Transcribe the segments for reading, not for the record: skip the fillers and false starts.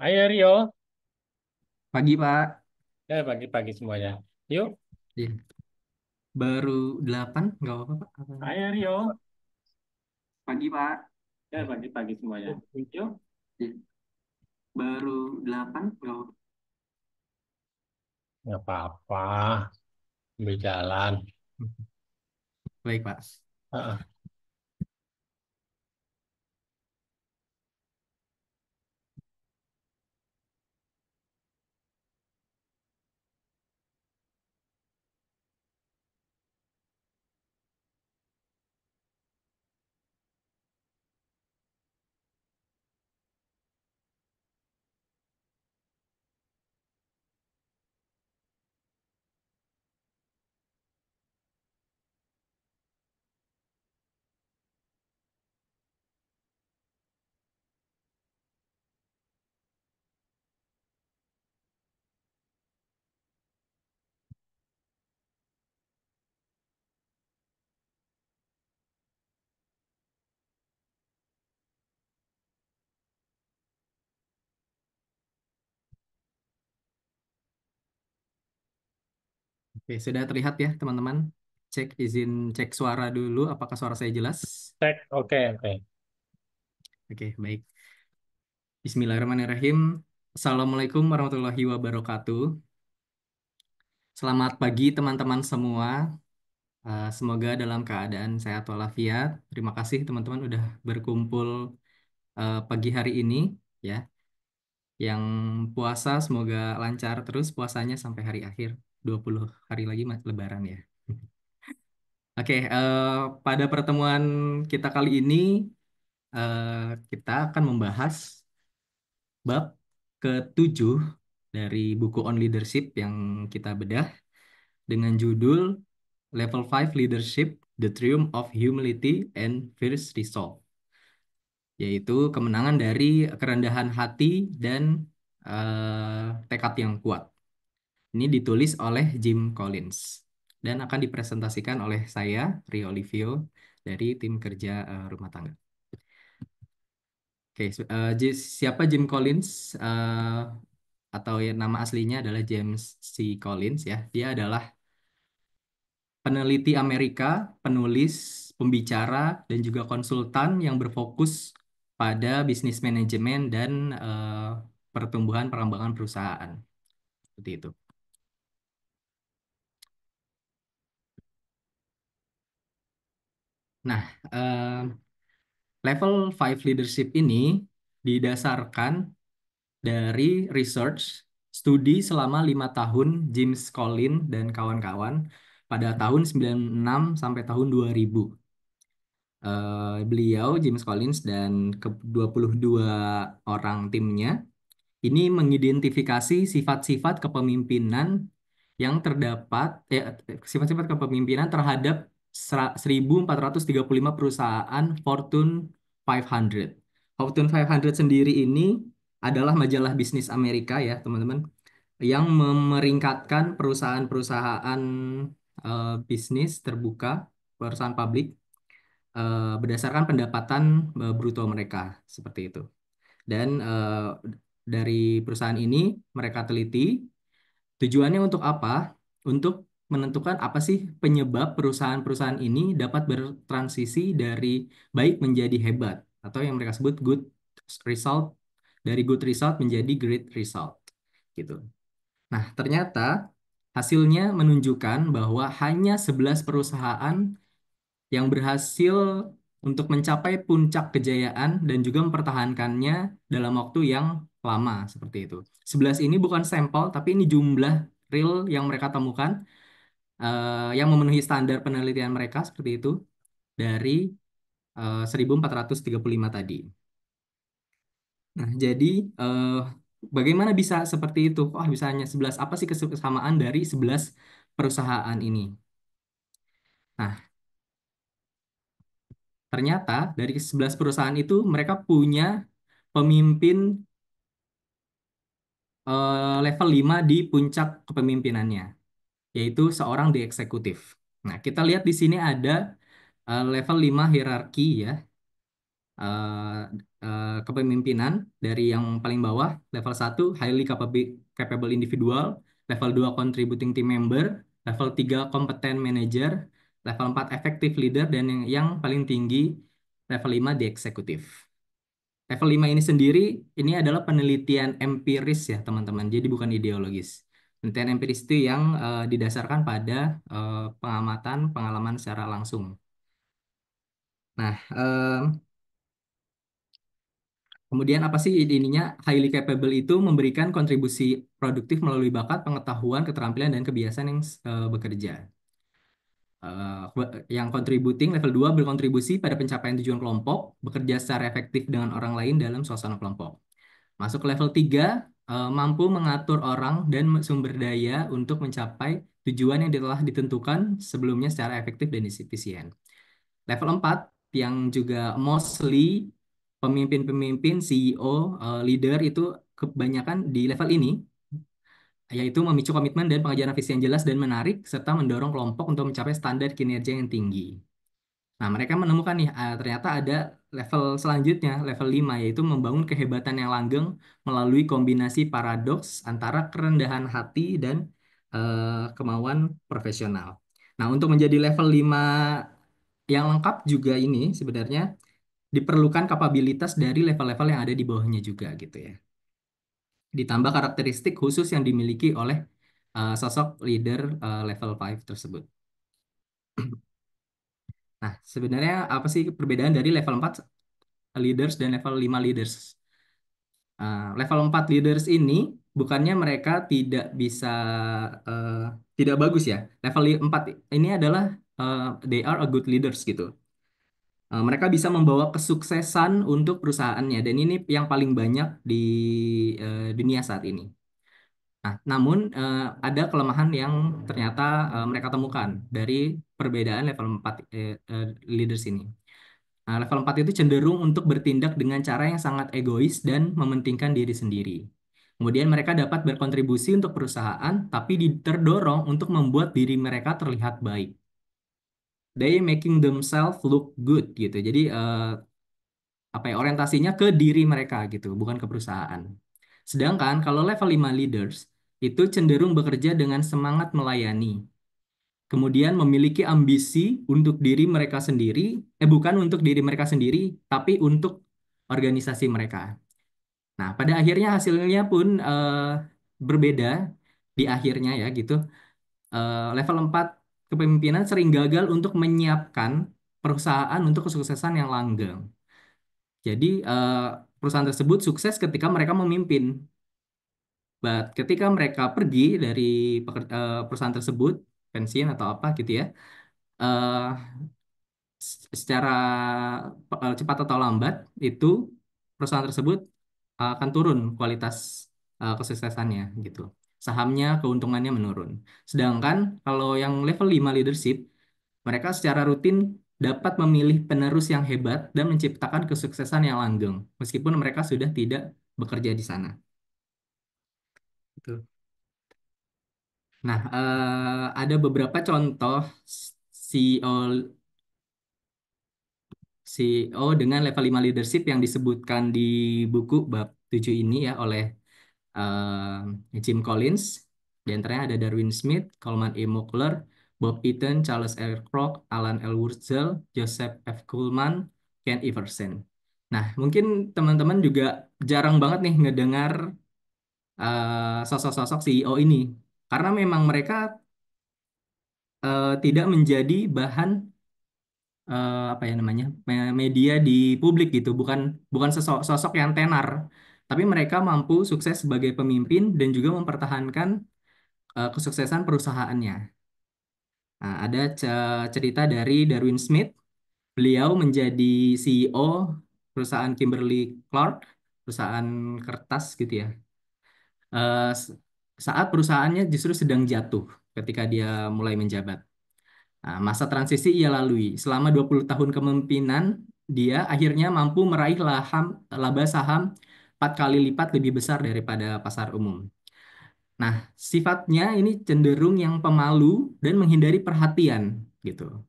Hai Rio, Pagi, Pak. pagi-pagi semuanya. Yuk, Iya. Baru 8, nggak apa-apa, Pak. hai Rio, Pagi, Pak. pagi-pagi semuanya. Yuk, Iya. Baru 8, nggak apa-apa. nggak apa-apa, ambil jalan. Baik, Pak. Heeh. Oke, sudah terlihat ya, teman-teman. Cek suara dulu, apakah suara saya jelas? Cek, oke, oke. Oke, baik. Bismillahirrahmanirrahim. Assalamualaikum warahmatullahi wabarakatuh. Selamat pagi, teman-teman semua. Semoga dalam keadaan sehat walafiat. Terima kasih, teman-teman, udah berkumpul pagi hari ini, ya. Yang puasa semoga lancar terus puasanya sampai hari akhir. 20 hari lagi Lebaran ya. Oke, pada pertemuan kita kali ini kita akan membahas bab ketujuh dari buku On Leadership yang kita bedah dengan judul Level 5 Leadership: The Triumph of Humility and Fierce Resolve, yaitu kemenangan dari kerendahan hati dan tekad yang kuat. Ini ditulis oleh Jim Collins dan akan dipresentasikan oleh saya, Rio Olivio, dari tim kerja rumah tangga. Oke, siapa Jim Collins? Atau ya, nama aslinya adalah James C. Collins ya. Dia adalah peneliti Amerika, penulis, pembicara, dan juga konsultan yang berfokus pada bisnis manajemen dan pertumbuhan pengembangan perusahaan. Seperti itu. Nah, level 5 leadership ini didasarkan dari research studi selama 5 tahun James Collins dan kawan-kawan pada tahun 96 sampai tahun 2000. Beliau, James Collins, dan ke 22 orang timnya ini mengidentifikasi sifat-sifat kepemimpinan yang terdapat, sifat-sifat kepemimpinan terhadap 1435 perusahaan Fortune 500. Fortune 500 sendiri ini adalah majalah bisnis Amerika ya, teman-teman, yang memeringkatkan perusahaan-perusahaan bisnis terbuka, perusahaan publik, berdasarkan pendapatan bruto mereka, seperti itu. Dan dari perusahaan ini mereka teliti tujuannya untuk apa? Untuk menentukan apa sih penyebab perusahaan-perusahaan ini dapat bertransisi dari baik menjadi hebat atau yang mereka sebut good result, dari good result menjadi great result gitu. Nah, ternyata hasilnya menunjukkan bahwa hanya 11 perusahaan yang berhasil untuk mencapai puncak kejayaan dan juga mempertahankannya dalam waktu yang lama seperti itu. 11 ini bukan sampel, tapi ini jumlah real yang mereka temukan yang memenuhi standar penelitian mereka seperti itu dari 1435 tadi. Nah, jadi eh, bagaimana bisa seperti itu? Wah, bisa hanya 11. Apa sih kesamaan dari 11 perusahaan ini? Nah, ternyata dari 11 perusahaan itu mereka punya pemimpin level 5 di puncak kepemimpinannya, yaitu seorang di eksekutif. Nah, kita lihat di sini ada level 5 hierarki ya. eh, kepemimpinan dari yang paling bawah, level 1 highly capable individual, level 2 contributing team member, level 3 competent manager, level 4 effective leader, dan yang paling tinggi level 5 di eksekutif. Level 5 ini sendiri, ini adalah penelitian empiris ya teman-teman, jadi bukan ideologis. Penelitian empiris itu yang didasarkan pada pengamatan, pengalaman secara langsung. Nah, kemudian apa sih ininya? Highly capable itu memberikan kontribusi produktif melalui bakat, pengetahuan, keterampilan, dan kebiasaan yang bekerja. Yang contributing level 2 berkontribusi pada pencapaian tujuan kelompok, bekerja secara efektif dengan orang lain dalam suasana kelompok. Masuk ke level 3 mampu mengatur orang dan sumber daya untuk mencapai tujuan yang telah ditentukan sebelumnya secara efektif dan efisien. Level 4 yang juga mostly pemimpin-pemimpin, CEO, leader itu kebanyakan di level ini, yaitu memicu komitmen dan pengajaran visi yang jelas dan menarik, serta mendorong kelompok untuk mencapai standar kinerja yang tinggi. Nah, mereka menemukan nih, ternyata ada level selanjutnya, level 5 yaitu membangun kehebatan yang langgeng melalui kombinasi paradoks antara kerendahan hati dan kemauan profesional. Nah, untuk menjadi level 5 yang lengkap juga ini sebenarnya diperlukan kapabilitas dari level-level yang ada di bawahnya juga gitu ya. Ditambah karakteristik khusus yang dimiliki oleh sosok leader level 5 tersebut. Nah, sebenarnya apa sih perbedaan dari level 4 leaders dan level 5 leaders? Level 4 leaders ini bukannya mereka tidak bisa eh, tidak bagus ya. Level 4 ini adalah they are a good leaders gitu. Mereka bisa membawa kesuksesan untuk perusahaannya dan ini yang paling banyak di dunia saat ini. Nah, namun ada kelemahan yang ternyata mereka temukan dari perbedaan level 4 leaders ini. Nah, level 4 itu cenderung untuk bertindak dengan cara yang sangat egois dan mementingkan diri sendiri. Kemudian mereka dapat berkontribusi untuk perusahaan, tapi terdorong untuk membuat diri mereka terlihat baik. They making themselves look good gitu. Jadi apa ya orientasinya ke diri mereka gitu, bukan ke perusahaan. Sedangkan kalau level 5 leaders itu cenderung bekerja dengan semangat melayani, kemudian memiliki ambisi untuk diri mereka sendiri, bukan untuk diri mereka sendiri, tapi untuk organisasi mereka. Nah, pada akhirnya hasilnya pun berbeda di akhirnya ya gitu. Level 4 kepemimpinan sering gagal untuk menyiapkan perusahaan untuk kesuksesan yang langgeng. Jadi perusahaan tersebut sukses ketika mereka memimpin. But ketika mereka pergi dari perusahaan tersebut, pensiun atau apa gitu ya, eh, secara cepat atau lambat itu perusahaan tersebut akan turun kualitas kesuksesannya gitu. Sahamnya, keuntungannya menurun. Sedangkan kalau yang level 5 leadership, mereka secara rutin dapat memilih penerus yang hebat dan menciptakan kesuksesan yang langgeng, meskipun mereka sudah tidak bekerja di sana. Gitu. Nah, ada beberapa contoh CEO CEO dengan level 5 leadership yang disebutkan di buku bab 7 ini ya oleh Jim Collins. Di antaranya ada Darwin Smith, Coleman E. Mockler, Bob Eaton, Charles R. Kroc, Alan L. Wurtzel, Joseph F. Kuhlman, Ken Iverson. Nah, mungkin teman-teman juga jarang banget nih ngedengar sosok-sosok CEO ini. Karena memang mereka tidak menjadi bahan apa ya namanya media di publik gitu bukan bukan sosok yang tenar tapi mereka mampu sukses sebagai pemimpin dan juga mempertahankan kesuksesan perusahaannya. Nah, ada cerita dari Darwin Smith. Beliau menjadi CEO perusahaan Kimberly Clark, perusahaan kertas gitu ya. Saat perusahaannya justru sedang jatuh ketika dia mulai menjabat. Nah, masa transisi ia lalui. Selama 20 tahun kepemimpinan, dia akhirnya mampu meraih laba saham 4 kali lipat lebih besar daripada pasar umum. Nah, sifatnya ini cenderung yang pemalu dan menghindari perhatian gitu.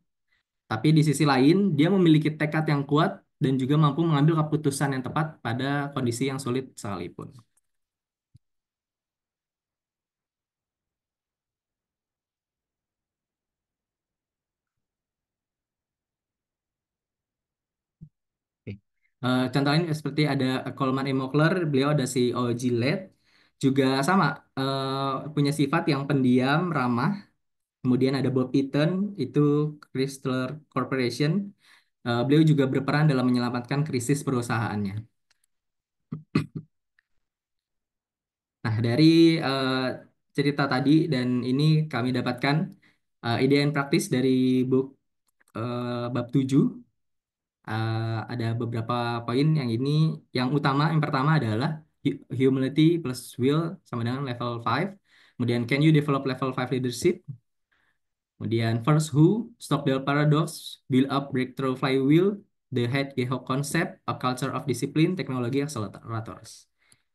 Tapi di sisi lain, dia memiliki tekad yang kuat dan juga mampu mengambil keputusan yang tepat pada kondisi yang sulit sekalipun. Oke. Contoh lain seperti ada Coleman E. Mockler, beliau ada CEO Gillette, juga sama, punya sifat yang pendiam, ramah. Kemudian ada Bob Eaton, itu Chrysler Corporation. Beliau juga berperan dalam menyelamatkan krisis perusahaannya. Nah, dari eh, cerita tadi dan ini kami dapatkan ide dan praktis dari book bab 7. Ada beberapa poin yang ini yang utama. Yang pertama adalah humility plus will sama dengan level 5. Kemudian can you develop level 5 leadership? Kemudian first who, Stockdale paradox, build up breakthrough flywheel, the head Gehok concept, a culture of discipline, teknologi accelerators.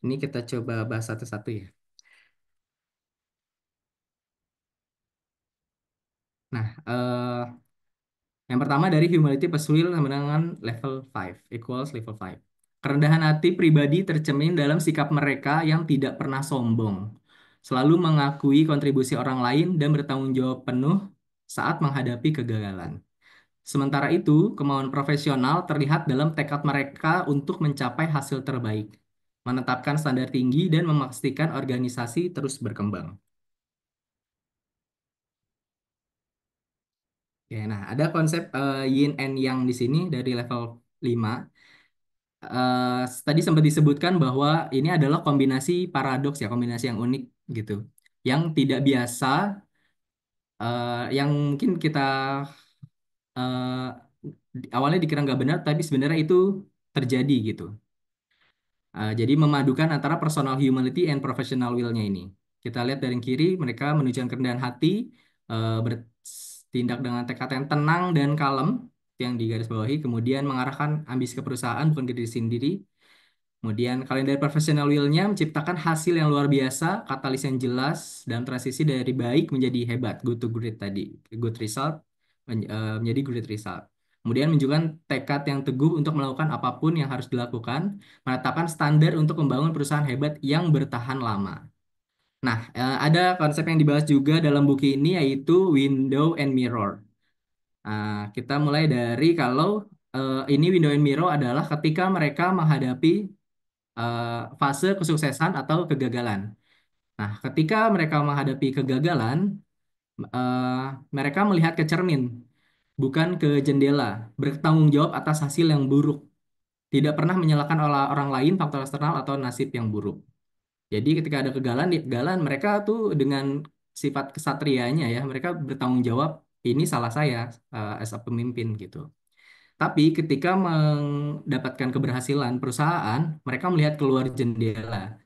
Ini kita coba bahas satu-satu ya. Nah, yang pertama dari humility plus will sama dengan level 5 equals level 5. Kerendahan hati pribadi tercermin dalam sikap mereka yang tidak pernah sombong, selalu mengakui kontribusi orang lain dan bertanggung jawab penuh saat menghadapi kegagalan. Sementara itu, kemauan profesional terlihat dalam tekad mereka untuk mencapai hasil terbaik, menetapkan standar tinggi dan memastikan organisasi terus berkembang. Oke, nah ada konsep yin and yang di sini dari level 5. Tadi sempat disebutkan bahwa ini adalah kombinasi paradoks ya, kombinasi yang unik gitu. Yang tidak biasa, yang mungkin kita awalnya dikira nggak benar, tapi sebenarnya itu terjadi gitu. Jadi memadukan antara personal humility and professional will-nya ini. Kita lihat dari kiri, mereka menunjukkan kerendahan hati, bertindak dengan tekad yang tenang dan kalem, yang di garis bawahi, kemudian mengarahkan ambisi ke perusahaan, bukan ke diri sendiri. Kemudian kalender professional will-nya menciptakan hasil yang luar biasa, katalis yang jelas, dan transisi dari baik menjadi hebat, good to great tadi. Good result menjadi great result. Kemudian menunjukkan tekad yang teguh untuk melakukan apapun yang harus dilakukan, menetapkan standar untuk membangun perusahaan hebat yang bertahan lama. Nah, ada konsep yang dibahas juga dalam buku ini yaitu window and mirror. Kita mulai dari kalau ini window and mirror adalah ketika mereka menghadapi fase kesuksesan atau kegagalan. Nah, ketika mereka menghadapi kegagalan, eh, mereka melihat ke cermin, bukan ke jendela, bertanggung jawab atas hasil yang buruk, tidak pernah menyalahkan orang lain, faktor eksternal atau nasib yang buruk. Jadi ketika ada kegagalan, di kegagalan mereka tuh dengan sifat kesatrianya ya, mereka bertanggung jawab, ini salah saya as a pemimpin gitu. Tapi ketika mendapatkan keberhasilan perusahaan, mereka melihat keluar jendela,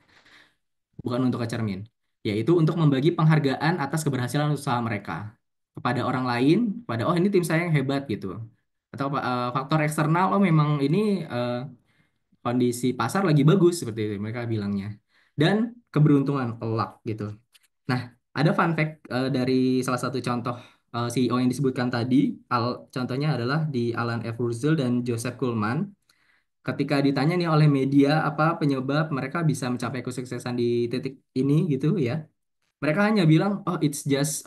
bukan untuk ke cermin, yaitu untuk membagi penghargaan atas keberhasilan usaha mereka kepada orang lain, pada oh ini tim saya yang hebat gitu, atau faktor eksternal, oh memang ini kondisi pasar lagi bagus seperti itu mereka bilangnya, dan keberuntungan luck gitu. Nah, ada fun fact dari salah satu contoh CEO yang disebutkan tadi, contohnya adalah di Alan F. Russell dan Joseph Kuhlman. Ketika ditanya nih oleh media apa penyebab mereka bisa mencapai kesuksesan di titik ini gitu ya, mereka hanya bilang, oh it's just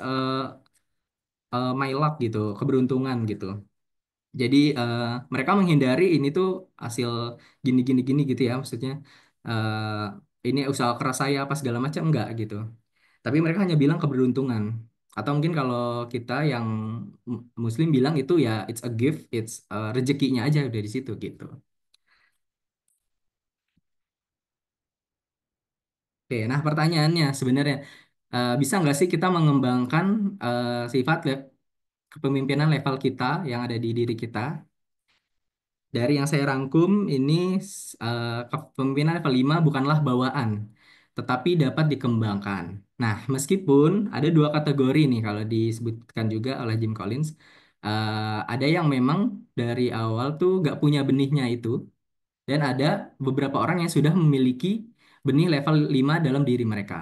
my luck gitu, keberuntungan gitu. Jadi mereka menghindari ini tuh hasil gini-gini-gini gitu ya, maksudnya ini usaha keras saya apa segala macam enggak gitu. Tapi mereka hanya bilang keberuntungan. Atau mungkin kalau kita yang Muslim bilang itu ya it's a gift, it's rezekinya aja udah di situ gitu. Oke, nah pertanyaannya sebenarnya bisa nggak sih kita mengembangkan sifat kepemimpinan level kita yang ada di diri kita? Dari yang saya rangkum ini kepemimpinan level 5 bukanlah bawaan, tetapi dapat dikembangkan. Nah, meskipun ada dua kategori nih kalau disebutkan juga oleh Jim Collins, ada yang memang dari awal tuh nggak punya benihnya itu, dan ada beberapa orang yang sudah memiliki benih level 5 dalam diri mereka.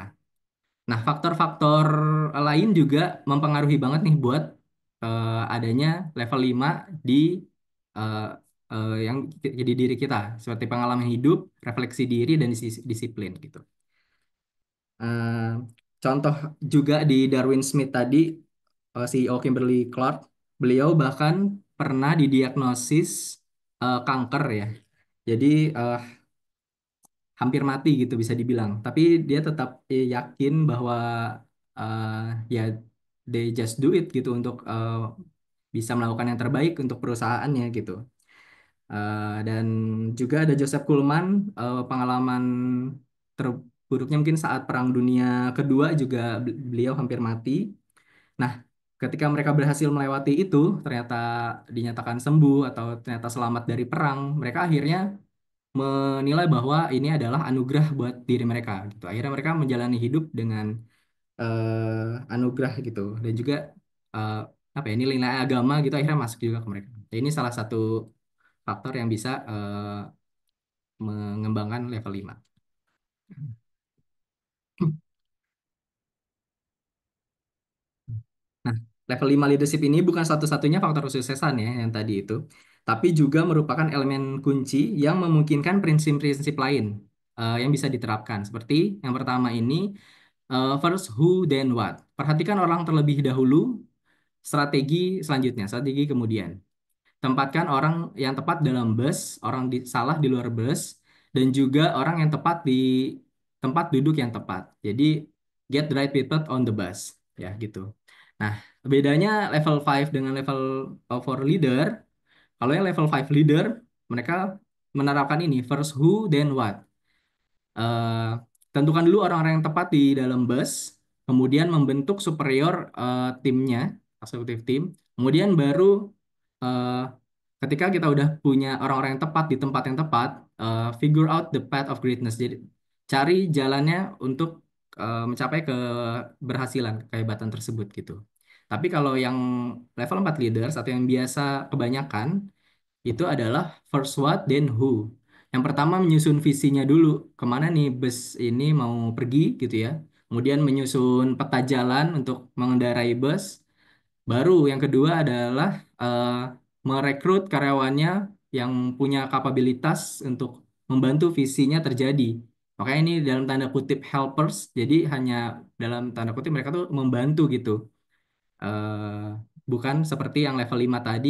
Nah, faktor-faktor lain juga mempengaruhi banget nih buat adanya level 5 di eh, yang jadi diri kita, seperti pengalaman hidup, refleksi diri, dan disiplin gitu. Eh, Contoh juga di Darwin Smith tadi, CEO Kimberly Clark, beliau bahkan pernah didiagnosis kanker ya. Jadi eh, hampir mati gitu bisa dibilang. Tapi dia tetap yakin bahwa eh, ya they just do it gitu untuk bisa melakukan yang terbaik untuk perusahaannya gitu. Dan juga ada Joseph Kuhlman, pengalaman terburuknya mungkin saat Perang Dunia Kedua juga beliau hampir mati. Nah, ketika mereka berhasil melewati itu, ternyata dinyatakan sembuh atau ternyata selamat dari perang, mereka akhirnya menilai bahwa ini adalah anugerah buat diri mereka gitu. Akhirnya mereka menjalani hidup dengan anugerah gitu dan juga eh, apa ya nilai-nilai agama gitu akhirnya masuk juga ke mereka. Ya, ini salah satu faktor yang bisa mengembangkan level 5. Nah, level 5 leadership ini bukan satu-satunya faktor kesuksesan ya yang tadi itu, tapi juga merupakan elemen kunci yang memungkinkan prinsip-prinsip lain yang bisa diterapkan. Seperti yang pertama ini, first who then what. Perhatikan orang terlebih dahulu, strategi selanjutnya, strategi kemudian. Tempatkan orang yang tepat dalam bus, orang salah di luar bus, dan juga orang yang tepat di tempat duduk yang tepat. Jadi get the right people on the bus, ya gitu. Nah, bedanya level 5 dengan level 4 leader, kalau yang level 5 leader, mereka menerapkan ini, first who, then what. eh, Tentukan dulu orang-orang yang tepat di dalam bus, kemudian membentuk superior timnya, eksekutif tim, kemudian baru eh, ketika kita udah punya orang-orang yang tepat di tempat yang tepat, figure out the path of greatness. Jadi cari jalannya untuk mencapai keberhasilan, kehebatan tersebut gitu. Tapi kalau yang level 4 leaders atau yang biasa kebanyakan itu adalah first what then who. Yang pertama menyusun visinya dulu, kemana nih bus ini mau pergi gitu ya. Kemudian menyusun peta jalan untuk mengendarai bus. Baru yang kedua adalah eh, merekrut karyawannya yang punya kapabilitas untuk membantu visinya terjadi. Makanya ini dalam tanda kutip helpers, jadi hanya dalam tanda kutip mereka tuh membantu gitu. eh, Bukan seperti yang level 5 tadi,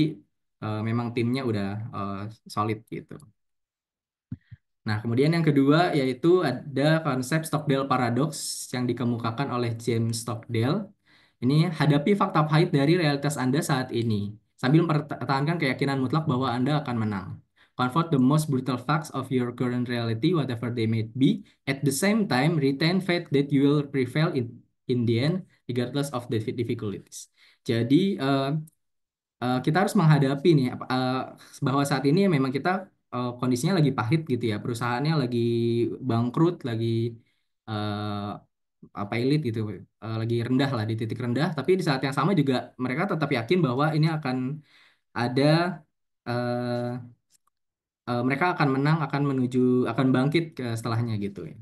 memang timnya udah eh, solid gitu. Nah, kemudian yang kedua yaitu ada konsep Stockdale Paradox yang dikemukakan oleh James Stockdale. Ini hadapi fakta pahit dari realitas Anda saat ini, sambil mempertahankan keyakinan mutlak bahwa Anda akan menang. Confront the most brutal facts of your current reality, whatever they may be. At the same time, retain faith that you will prevail in the end, regardless of the difficulties. Jadi, kita harus menghadapi nih bahwa saat ini memang kita kondisinya lagi pahit gitu ya, perusahaannya lagi bangkrut, lagi eh, pailit gitu, lagi rendah lah di titik rendah. Tapi di saat yang sama juga mereka tetap yakin bahwa ini akan ada eh, mereka akan menang, akan menuju, akan bangkit ke setelahnya gitu ya.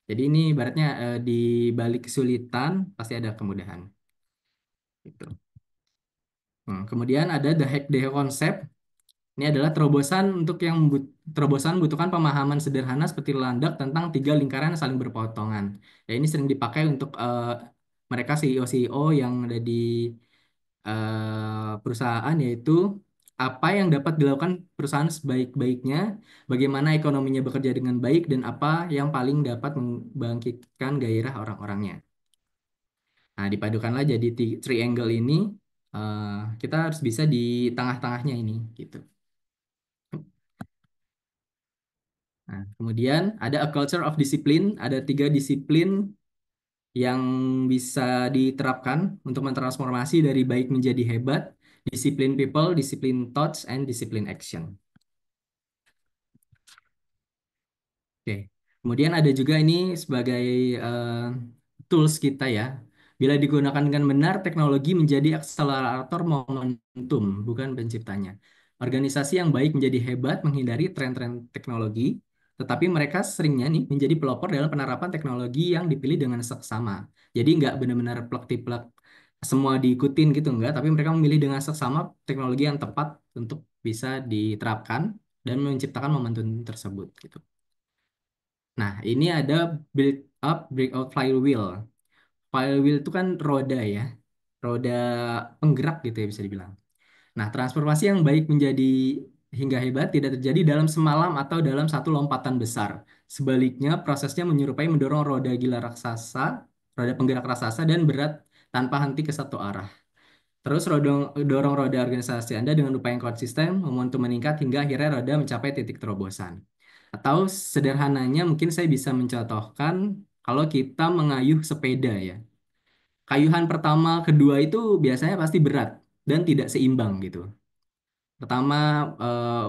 Jadi ini ibaratnya di balik kesulitan pasti ada kemudahan gitu. Kemudian ada the hack day concept. Ini adalah terobosan untuk yang terobosan membutuhkan pemahaman sederhana seperti landak tentang tiga lingkaran yang saling berpotongan. Ya, ini sering dipakai untuk mereka CEO-CEO yang ada di perusahaan, yaitu apa yang dapat dilakukan perusahaan sebaik-baiknya, bagaimana ekonominya bekerja dengan baik, dan apa yang paling dapat membangkitkan gairah orang-orangnya. Nah, dipadukanlah jadi triangle ini, eh, kita harus bisa di tengah-tengahnya ini, gitu. Nah, kemudian ada a culture of discipline, ada tiga disiplin yang bisa diterapkan untuk mentransformasi dari baik menjadi hebat, disiplin people, disiplin thoughts, and disiplin action. Oke. Kemudian ada juga ini sebagai eh, tools kita ya. Bila digunakan dengan benar, teknologi menjadi akselerator momentum, bukan penciptanya. Organisasi yang baik menjadi hebat menghindari tren-tren teknologi, tetapi mereka seringnya nih menjadi pelopor dalam penerapan teknologi yang dipilih dengan seksama. Jadi nggak benar-benar plek-tiplek semua diikutin gitu nggak, tapi mereka memilih dengan seksama teknologi yang tepat untuk bisa diterapkan. dan menciptakan momentum tersebut gitu. Nah, ini ada build up breakout flywheel. Flywheel itu kan roda ya, roda penggerak gitu ya bisa dibilang. Nah, transformasi yang baik menjadi hingga hebat tidak terjadi dalam semalam atau dalam satu lompatan besar. Sebaliknya, prosesnya menyerupai mendorong roda gila raksasa, roda penggerak raksasa dan berat tanpa henti ke satu arah. Terus dorong roda organisasi Anda dengan upaya yang konsisten, momentum meningkat hingga akhirnya roda mencapai titik terobosan. Atau sederhananya mungkin saya bisa mencontohkan kalau kita mengayuh sepeda ya. Kayuhan pertama, kedua itu biasanya pasti berat dan tidak seimbang gitu. Pertama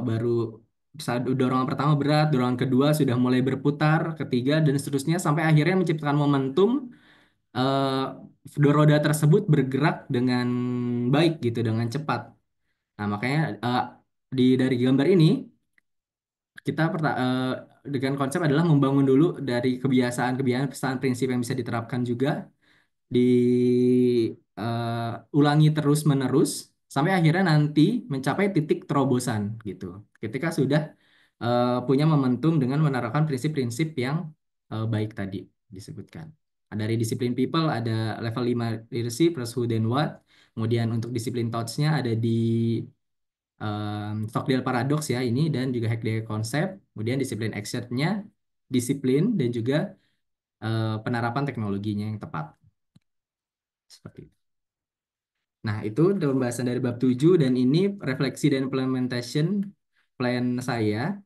baru saat dorongan pertama berat, dorongan kedua sudah mulai berputar, ketiga dan seterusnya sampai akhirnya menciptakan momentum roda tersebut bergerak dengan baik gitu, dengan cepat. Nah, makanya dari gambar ini kita dengan konsep adalah membangun dulu dari kebiasaan-kebiasaan prinsip yang bisa diterapkan juga diulangi terus-menerus sampai akhirnya nanti mencapai titik terobosan gitu. Ketika sudah punya momentum dengan menerapkan prinsip-prinsip yang baik tadi disebutkan. Nah, dari disiplin people ada level 5 leadership, terus who then what. Kemudian untuk disiplin thoughts-nya ada di Stockdale Paradox ya ini dan juga Hackday Concept. Kemudian disiplin action-nya, disiplin dan juga penerapan teknologinya yang tepat. Seperti itu. Nah, itu pembahasan dari bab 7 dan ini refleksi dan implementation plan saya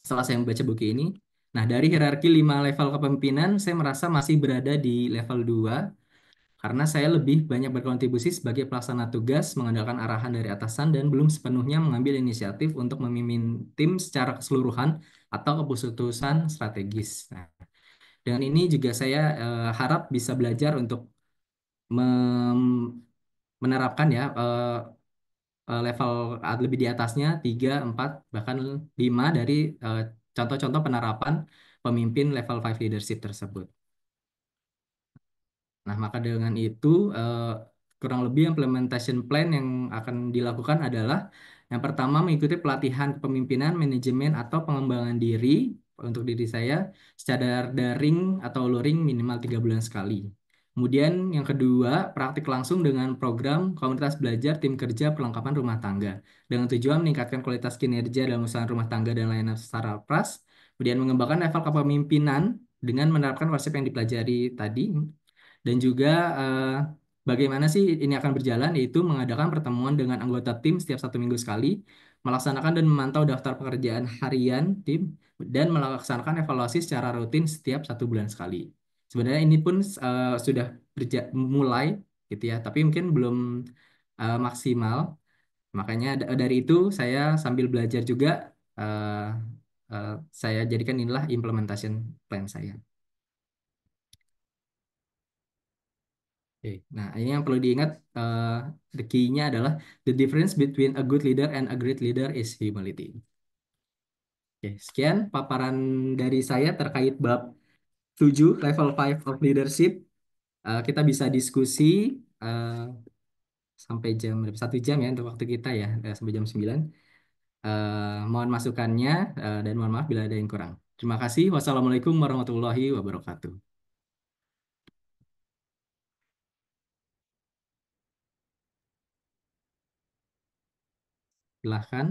setelah saya membaca buku ini. Nah, dari hierarki 5 level kepemimpinan, saya merasa masih berada di level 2 karena saya lebih banyak berkontribusi sebagai pelaksana tugas, mengandalkan arahan dari atasan dan belum sepenuhnya mengambil inisiatif untuk memimpin tim secara keseluruhan atau keputusan strategis. Nah, dengan ini juga saya harap bisa belajar untuk menerapkan ya level lebih di atasnya 3, 4, bahkan 5 dari eh, contoh-contoh penerapan pemimpin level 5 leadership tersebut. Nah, maka dengan itu kurang lebih implementation plan yang akan dilakukan adalah yang pertama mengikuti pelatihan kepemimpinan, manajemen atau pengembangan diri untuk diri saya secara daring atau luring minimal 3 bulan sekali. Kemudian yang kedua, praktik langsung dengan program komunitas belajar tim kerja perlengkapan rumah tangga dengan tujuan meningkatkan kualitas kinerja dalam usaha rumah tangga dan layanan secara pras. Kemudian mengembangkan level kepemimpinan dengan menerapkan konsep yang dipelajari tadi dan juga bagaimana sih ini akan berjalan, yaitu mengadakan pertemuan dengan anggota tim setiap 1 minggu sekali, melaksanakan dan memantau daftar pekerjaan harian tim, dan melaksanakan evaluasi secara rutin setiap 1 bulan sekali. Sebenarnya ini pun sudah mulai gitu ya, tapi mungkin belum maksimal. Makanya dari itu saya sambil belajar juga, eh, eh, saya jadikan inilah implementation plan saya. Oke. Nah, ini yang perlu diingat, the key-nya adalah the difference between a good leader and a great leader is humility. Oke, sekian paparan dari saya terkait bab 7 level 5 of leadership. Kita bisa diskusi eh, sampai jam 1 jam ya untuk waktu kita ya, sampai jam 9. Mohon masukannya dan mohon maaf bila ada yang kurang. Terima kasih. Wassalamualaikum warahmatullahi wabarakatuh. Silahkan.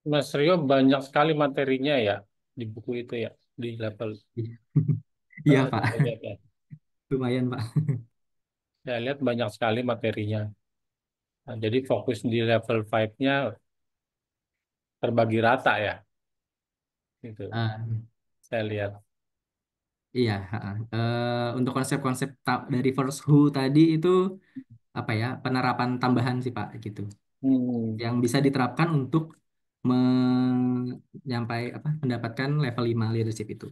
Mas Rio banyak sekali materinya ya di buku itu ya, di level. Iya, Pak. Saya lihat ya. Lumayan, Pak. Saya lihat banyak sekali materinya. Nah, jadi fokus di level 5-nya terbagi rata ya, gitu. Ah, Saya lihat. Iya, ha-ha. Untuk konsep-konsep dari first who tadi itu apa ya penerapan tambahan sih Pak gitu, Hmm. yang bisa diterapkan untuk menyampai apa mendapatkan level 5 leadership itu.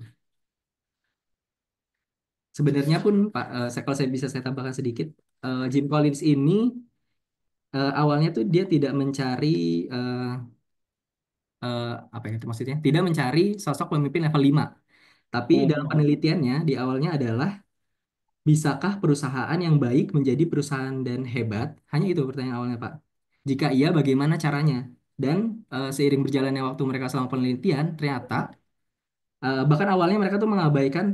Sebenarnya pun Pak, kalau saya bisa saya tambahkan sedikit, Jim Collins ini awalnya tuh dia tidak mencari eh, apa ya itu maksudnya, tidak mencari sosok pemimpin level 5, tapi dalam Hmm. penelitiannya di awalnya adalah Bisakah perusahaan yang baik menjadi perusahaan dan hebat? Hanya itu pertanyaan awalnya, Pak. Jika iya, bagaimana caranya? Dan seiring berjalannya waktu mereka selama penelitian, ternyata bahkan awalnya mereka tuh mengabaikan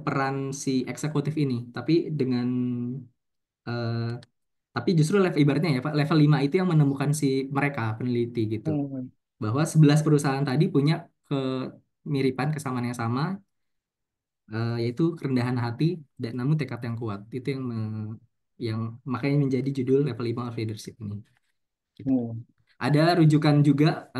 peran si eksekutif ini, tapi dengan eh, tapi justru level ibaratnya ya Pak, level 5 itu yang menemukan si mereka peneliti gitu. Hmm. Bahwa 11 perusahaan tadi punya kemiripan kesamaan yang sama, yaitu kerendahan hati dan namun tekad yang kuat. Itu yang makanya menjadi judul level 5 of leadership ini. Gitu. Hmm. Ada rujukan juga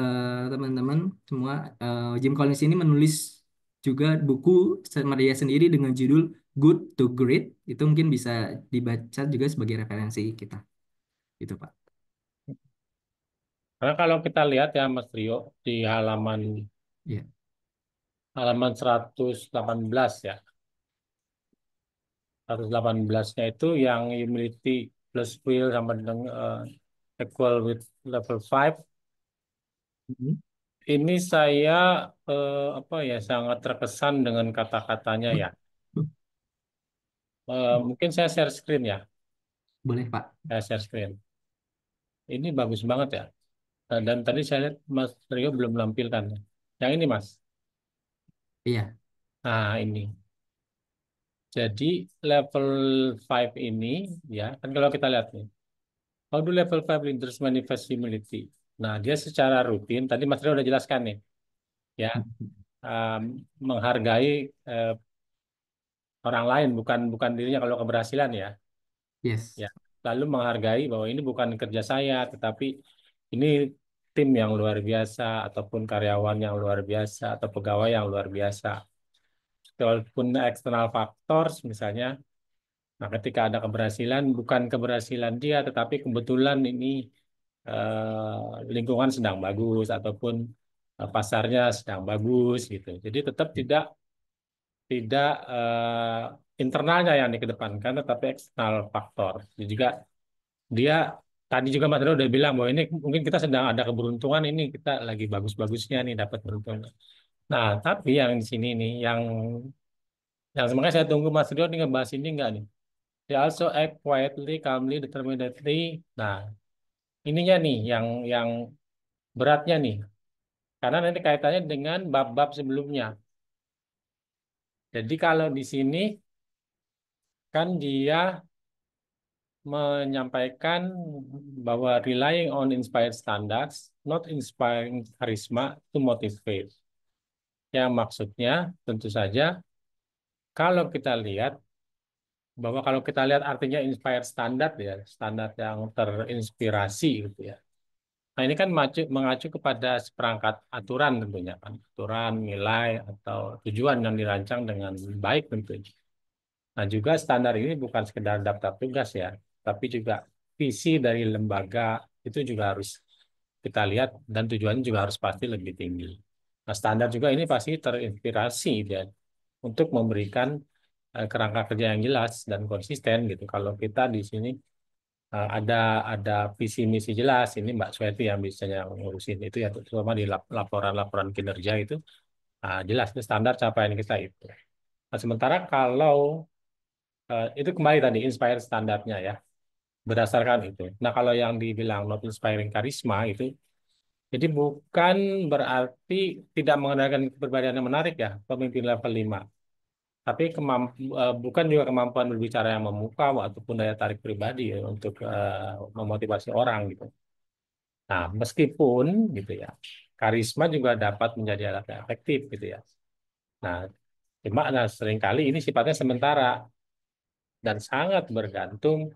teman-teman semua. Jim Collins ini menulis juga buku sama dia sendiri dengan judul Good to Great. Itu mungkin bisa dibaca juga sebagai referensi kita. Itu Pak. Karena kalau kita lihat ya Mas Rio di halaman Iya. halaman 118 ya. 118-nya itu yang humility plus will sama dengan equal with level 5. Mhm. Ini saya apa ya sangat terkesan dengan kata-katanya ya. Mungkin saya share screen ya. Boleh Pak. Saya share screen. Ini bagus banget ya. Dan tadi saya lihat Mas Rio belum menampilkan. Yang ini Mas. Iya. Nah ini. Jadi level 5 ini ya kan kalau kita lihat nih. How do level 5 leaders manifest humility? Nah dia secara rutin. Tadi Mas Rio udah jelaskan nih. Ya um, menghargai eh, orang lain bukan bukan dirinya kalau keberhasilan ya. Yes. Ya, lalu menghargai bahwa ini bukan kerja saya, tetapi ini tim yang luar biasa, ataupun karyawan yang luar biasa, atau pegawai yang luar biasa. Walaupun eksternal faktor, misalnya, nah ketika ada keberhasilan, bukan keberhasilan dia, tetapi kebetulan ini lingkungan sedang bagus, ataupun pasarnya sedang bagus, gitu. Jadi tetap tidak tidak internalnya yang dikedepankan, tetapi eksternal faktor. Jadi juga dia tadi juga Mas Rio udah bilang bahwa ini mungkin kita sedang ada keberuntungan ini kita lagi bagus-bagusnya nih dapat beruntung. Nah, tapi yang di sini nih yang sebenarnya saya tunggu Mas Rio nih ngebahas ini enggak nih. They also act quietly, calmly, determinedly. Nah, ininya nih yang beratnya nih. Karena nanti kaitannya dengan bab-bab sebelumnya. Jadi kalau di sini kan dia menyampaikan bahwa relying on inspired standards, not inspiring charisma to motivate. Yang maksudnya tentu saja kalau kita lihat bahwa kalau kita lihat artinya inspired standard ya, standar yang terinspirasi gitu ya. Nah ini kan mengacu kepada seperangkat aturan tentunya kan, aturan, nilai atau tujuan yang dirancang dengan baik tentunya. Nah juga standar ini bukan sekedar daftar tugas ya, tapi juga visi dari lembaga itu juga harus kita lihat dan tujuannya juga harus pasti lebih tinggi. Nah standar juga ini pasti terinspirasi dan untuk memberikan kerangka kerja yang jelas dan konsisten gitu. Kalau kita di sini ada visi misi jelas, ini Mbak Sweti yang bisa yang ngurusin itu ya, terutama di laporan-laporan kinerja itu jelas itu standar capaian kita itu. Nah, sementara kalau itu kembali tadi inspire standarnya ya, berdasarkan itu. Nah, kalau yang dibilang not inspiring karisma itu, jadi bukan berarti tidak mengandalkan kepribadian yang menarik ya, pemimpin level 5. Tapi bukan juga kemampuan berbicara yang memukau ataupun daya tarik pribadi ya, untuk memotivasi orang gitu. Nah, meskipun gitu ya, karisma juga dapat menjadi alat yang efektif gitu ya. Nah, cuma seringkali ini sifatnya sementara dan sangat bergantung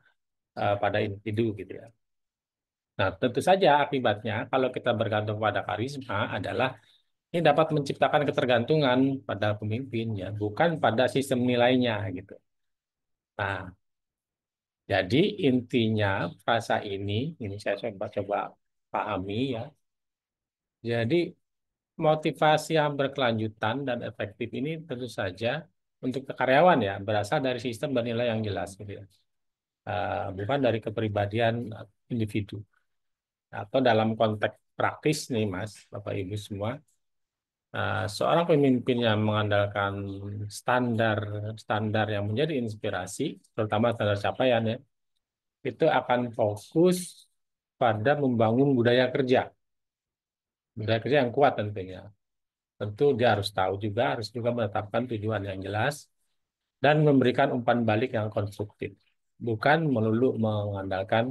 pada individu gitu ya. Nah, tentu saja akibatnya kalau kita bergantung pada karisma adalah ini dapat menciptakan ketergantungan pada pemimpin ya, bukan pada sistem nilainya gitu. Nah, jadi intinya frasa ini saya coba pahami ya. Jadi motivasi yang berkelanjutan dan efektif ini tentu saja untuk karyawan ya berasal dari sistem dan nilai yang jelas gitu ya. Bukan dari kepribadian individu. Atau dalam konteks praktis nih Mas, Bapak Ibu semua, Seorang pemimpin yang mengandalkan standar standar yang menjadi inspirasi, terutama standar capaian ya, itu akan fokus pada membangun budaya kerja yang kuat tentunya. Tentu dia harus juga menetapkan tujuan yang jelas dan memberikan umpan balik yang konstruktif, bukan melulu mengandalkan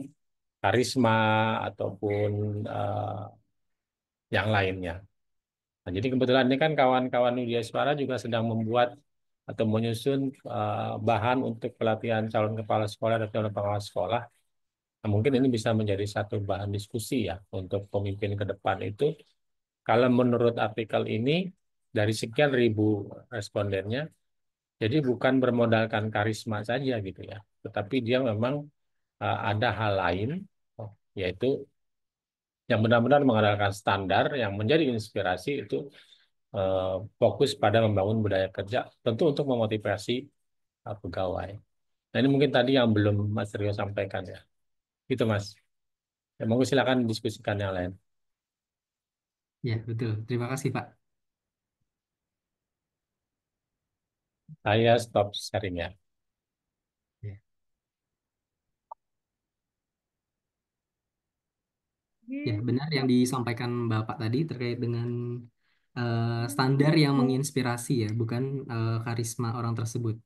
karisma ataupun eh, yang lainnya. Nah, jadi kebetulan ini kan kawan-kawan Widya Suara juga sedang membuat atau menyusun bahan untuk pelatihan calon kepala sekolah dan calon pengawas sekolah. Nah, mungkin ini bisa menjadi satu bahan diskusi ya untuk pemimpin ke depan itu. Kalau menurut artikel ini dari sekian ribu respondennya, jadi bukan bermodalkan karisma saja gitu ya, tetapi dia memang ada hal lain, yaitu yang benar-benar mengandalkan standar yang menjadi inspirasi itu eh, fokus pada membangun budaya kerja, tentu untuk memotivasi pegawai. Nah ini mungkin tadi yang belum Mas Rio sampaikan ya. Gitu Mas. Ya, monggo silakan diskusikan yang lain. Ya, betul. Terima kasih, Pak. Saya stop sharing ya. Ya, ya, benar yang disampaikan Bapak tadi terkait dengan standar yang menginspirasi ya, bukan karisma orang tersebut.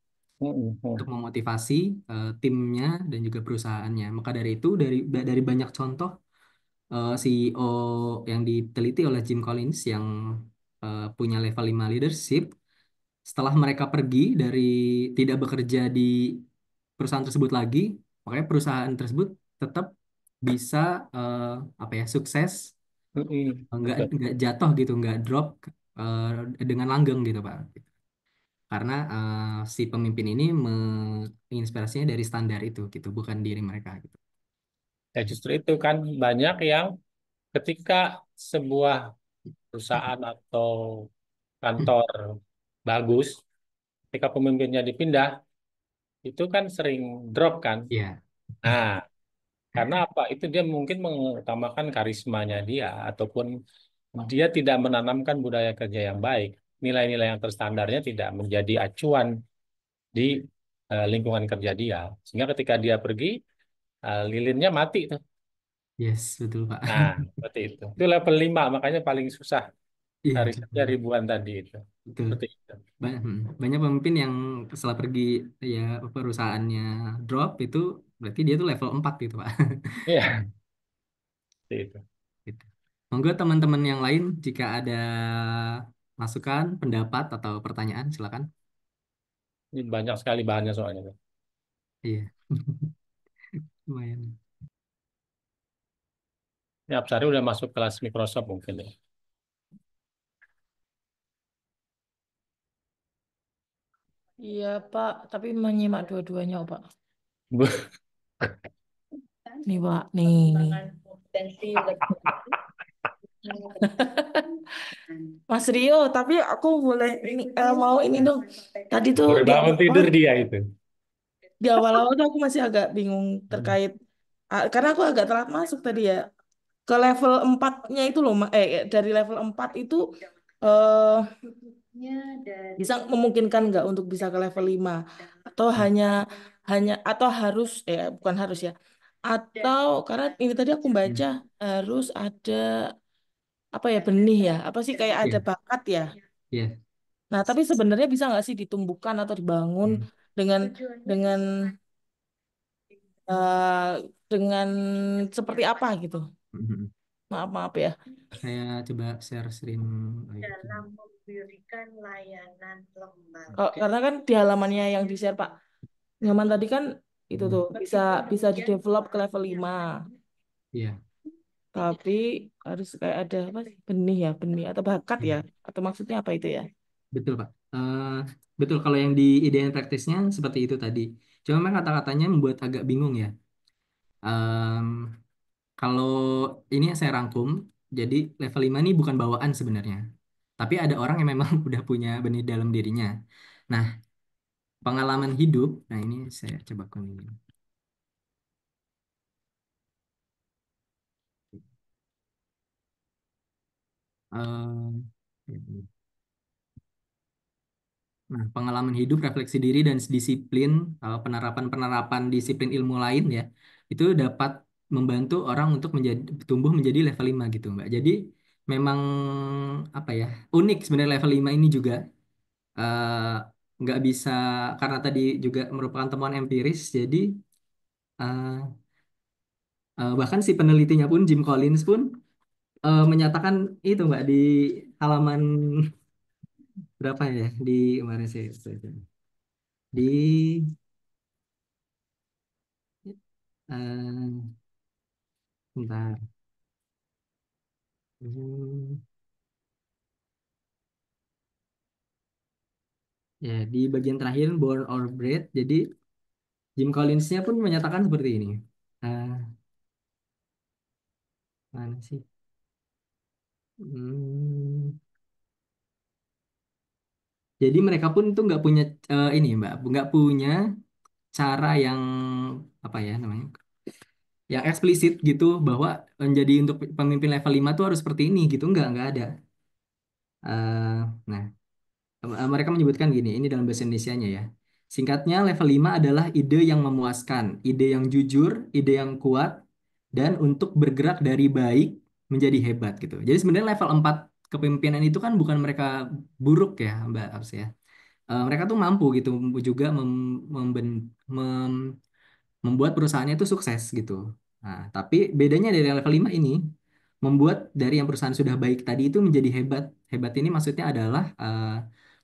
Mm, Untuk mm, memotivasi timnya dan juga perusahaannya. Maka dari itu dari banyak contoh CEO yang diteliti oleh Jim Collins yang punya level 5 leadership, setelah mereka pergi dari tidak bekerja di perusahaan tersebut lagi, makanya perusahaan tersebut tetap bisa eh, apa ya sukses, betul. nggak jatuh gitu, nggak drop eh, dengan langgeng gitu Pak. Karena si pemimpin ini menginspirasinya dari standar itu gitu, bukan diri mereka gitu. Ya justru itu kan banyak yang ketika sebuah perusahaan atau kantor bagus, ketika pemimpinnya dipindah, itu kan sering drop kan. Iya, Nah, karena apa? Itu dia mungkin mengutamakan karismanya dia, ataupun dia tidak menanamkan budaya kerja yang baik. Nilai-nilai yang terstandarnya tidak menjadi acuan di lingkungan kerja dia. Sehingga ketika dia pergi, lilinnya mati tuh. yes betul Pak. Nah, seperti itu. Itu level 5, makanya paling susah Iya karisnya betul, ribuan tadi itu. betul. Seperti itu. Banyak pemimpin yang setelah pergi ya perusahaannya drop itu berarti dia tuh level 4 gitu Pak. Iya, seperti itu. Gitu. Monggo teman-teman yang lain jika ada masukan, pendapat atau pertanyaan silakan. Ini banyak sekali bahannya soalnya. Iya, lumayan. Ini Absari udah masuk kelas Microsoft mungkin ya. Iya, Pak, tapi menyimak dua-duanya, Pak. Nih, Pak, nih. Mas Rio, tapi aku boleh ini mau ini dong. Tadi tuh Baru di bangun awal tidur dia itu. di awal-awal tuh aku masih agak bingung terkait karena aku agak telat masuk tadi ya. Ke level empatnya itu loh, dari level 4 itu eh bisa memungkinkan nggak untuk bisa ke level 5 atau hanya hanya atau harus bukan harus ya. Atau karena ini tadi aku baca harus ada apa ya benih ya, apa sih kayak ada Iya, bakat ya. iya. Nah, tapi sebenarnya bisa nggak sih ditumbuhkan atau dibangun Hmm. dengan dengan eh, dengan seperti apa gitu? Mhm. Maaf maaf ya. Saya coba share screen lagi. Karena kan di halamannya yang di share Pak Nyaman tadi kan itu Hmm. tuh bisa bisa di develop ke level 5. Iya, Tapi harus kayak ada apa sih? Benih ya, benih atau bakat iya. ya? Atau maksudnya apa itu ya? Betul, Pak. Betul, kalau yang di ide and practice-nya seperti itu tadi. Cuma memang kata-katanya membuat agak bingung ya. Em, Kalau ini yang saya rangkum, jadi level 5 ini bukan bawaan sebenarnya. Tapi ada orang yang memang udah punya benih dalam dirinya. Nah, pengalaman hidup, nah ini saya coba kuningin. Em, Nah, pengalaman hidup, refleksi diri, dan disiplin, penerapan-penerapan disiplin ilmu lain ya, itu dapat membantu orang untuk tumbuh menjadi level 5 gitu, Mbak. Jadi memang apa ya, unik sebenarnya level 5 ini juga. eh, nggak bisa, karena tadi juga merupakan temuan empiris, jadi eh, bahkan si penelitinya pun, Jim Collins pun menyatakan itu, Mbak, di halaman berapa ya, di kemarin sih di eh, bentar. Hmm, ya, di bagian terakhir born or bred. Jadi Jim Collinsnya pun menyatakan seperti ini. Ah, mana sih? Hmm, jadi mereka pun itu nggak punya ini, Mbak, nggak punya cara yang apa ya namanya, yang eksplisit gitu, bahwa menjadi untuk pemimpin level 5 tuh harus seperti ini gitu, nggak ada. Nah, mereka menyebutkan gini, ini dalam bahasa Indonesianya ya. Singkatnya, level 5 adalah ide yang memuaskan, ide yang jujur, ide yang kuat, dan untuk bergerak dari baik menjadi hebat gitu. Jadi sebenarnya level 4 kepemimpinan itu kan bukan mereka buruk ya, Mbak Abs ya. Mereka tuh mampu gitu juga membuat perusahaannya itu sukses gitu. Nah, tapi bedanya dari level 5 ini, membuat dari yang perusahaan sudah baik tadi itu menjadi hebat. Hebat ini maksudnya adalah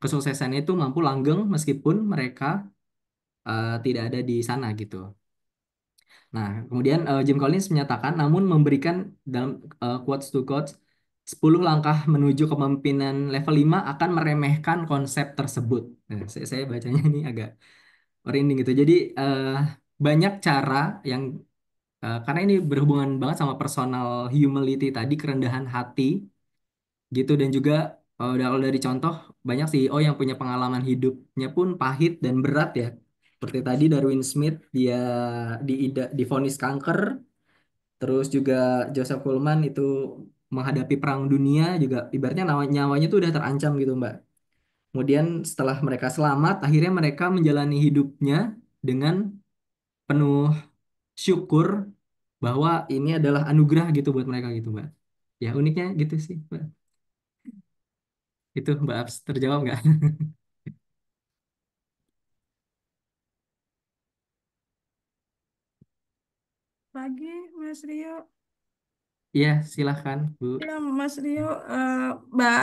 kesuksesannya itu mampu langgeng meskipun mereka tidak ada di sana gitu. Nah, kemudian Jim Collins menyatakan, namun memberikan dalam quotes to quotes, 10 langkah menuju kepemimpinan level 5 akan meremehkan konsep tersebut. Nah, saya bacanya ini agak merinding gitu. Jadi banyak cara yang karena ini berhubungan banget sama personal humility tadi, kerendahan hati gitu, dan juga kalau dari contoh, banyak CEO yang punya pengalaman hidupnya pun pahit dan berat ya. Seperti tadi Darwin Smith, dia divonis kanker, terus juga Joseph Pullman itu menghadapi perang dunia juga, ibaratnya nyawanya tuh udah terancam gitu, Mbak. Kemudian setelah mereka selamat, akhirnya mereka menjalani hidupnya dengan penuh syukur bahwa ini adalah anugerah gitu buat mereka gitu, Mbak. Ya uniknya gitu sih, Mbak. Itu Mbak Abs, terjawab nggak? Pagi, Mas Rio. Iya, silahkan Bu. Ya, Mas Rio, Mbak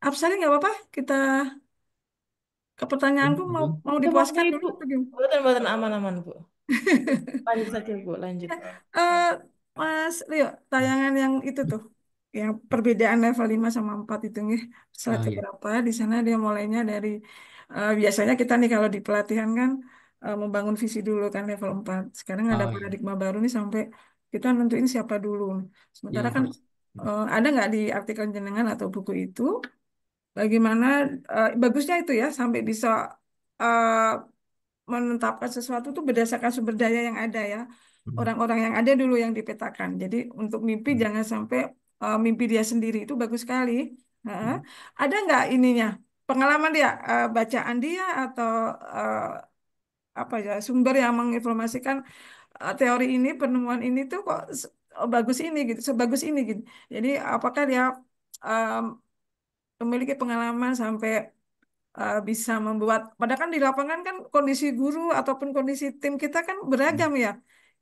Absari nggak apa-apa? Kita ke Ya, pertanyaanku mau Bu. mau Itu waktu dipuaskan dulu Ibu. atau gimana? Buatan-buatan aman-aman, Bu. Lanjut saja, Bu. Lanjut. Eh, Mas Rio, tayangan yang itu tuh, yang perbedaan level 5 sama 4 itu nih, slide Oh iya. keberapa, di sana dia mulainya dari, biasanya kita nih kalau di pelatihan kan membangun visi dulu kan level 4. Sekarang ada Oh iya. paradigma baru nih sampai kita nentuin siapa dulu. Sementara Yang kan harus. ada nggak di artikel jenengan atau buku itu, bagaimana bagusnya itu ya, sampai bisa eh, menetapkan sesuatu tuh berdasarkan sumber daya yang ada ya. Hmm. Orang-orang yang ada dulu yang dipetakan. Jadi untuk mimpi Hmm. jangan sampai mimpi dia sendiri itu bagus sekali. Heeh. Hmm. Ada nggak ininya pengalaman dia, bacaan dia atau eh, apa ya sumber yang menginformasikan teori ini, penemuan ini tuh kok bagus ini gitu, sebagus ini gitu. Jadi apakah dia em, memiliki pengalaman sampai bisa membuat, padahal kan di lapangan kan kondisi guru ataupun kondisi tim kita kan beragam ya.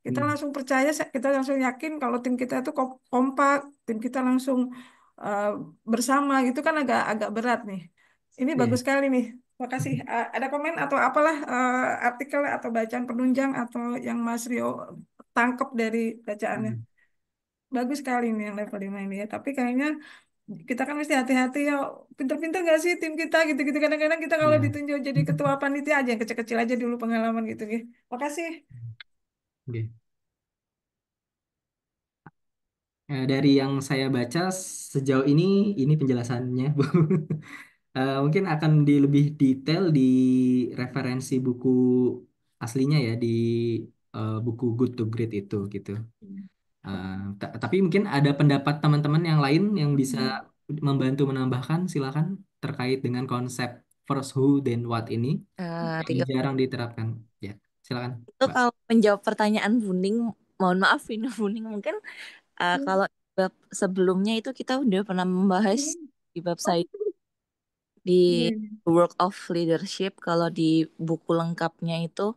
Kita Hmm. langsung percaya, kita langsung yakin kalau tim kita itu kompak, tim kita langsung uh, bersama gitu kan agak agak berat nih. Ini Iya. bagus sekali nih. Makasih. Ada komen atau apalah artikel atau bacaan penunjang atau yang Mas Rio tangkap dari bacaannya. Hmm. Bagus sekali nih yang level 5 ini ya. Tapi kayaknya kita kan mesti hati-hati ya, pinter-pinter gak sih tim kita gitu-gitu, kadang-kadang kita kalau Iya. ditunjuk jadi ketua panitia aja yang kecil-kecil aja dulu pengalaman gitu gitu. Makasih. Oke. Dari yang saya baca sejauh ini penjelasannya, Bu. Mungkin akan lebih detail di referensi buku aslinya ya, di buku Good to Great itu gitu. Eh, tapi mungkin ada pendapat teman-teman yang lain yang bisa membantu menambahkan, silakan, terkait dengan konsep first who then what ini Tiga. jarang diterapkan. Ya, silakan, Itu Mbak. kalau menjawab pertanyaan Buning, mohon maaf ini Buning mungkin kalau bab sebelumnya itu kita udah pernah membahas di bab saya di Work of Leadership. Kalau di buku lengkapnya itu,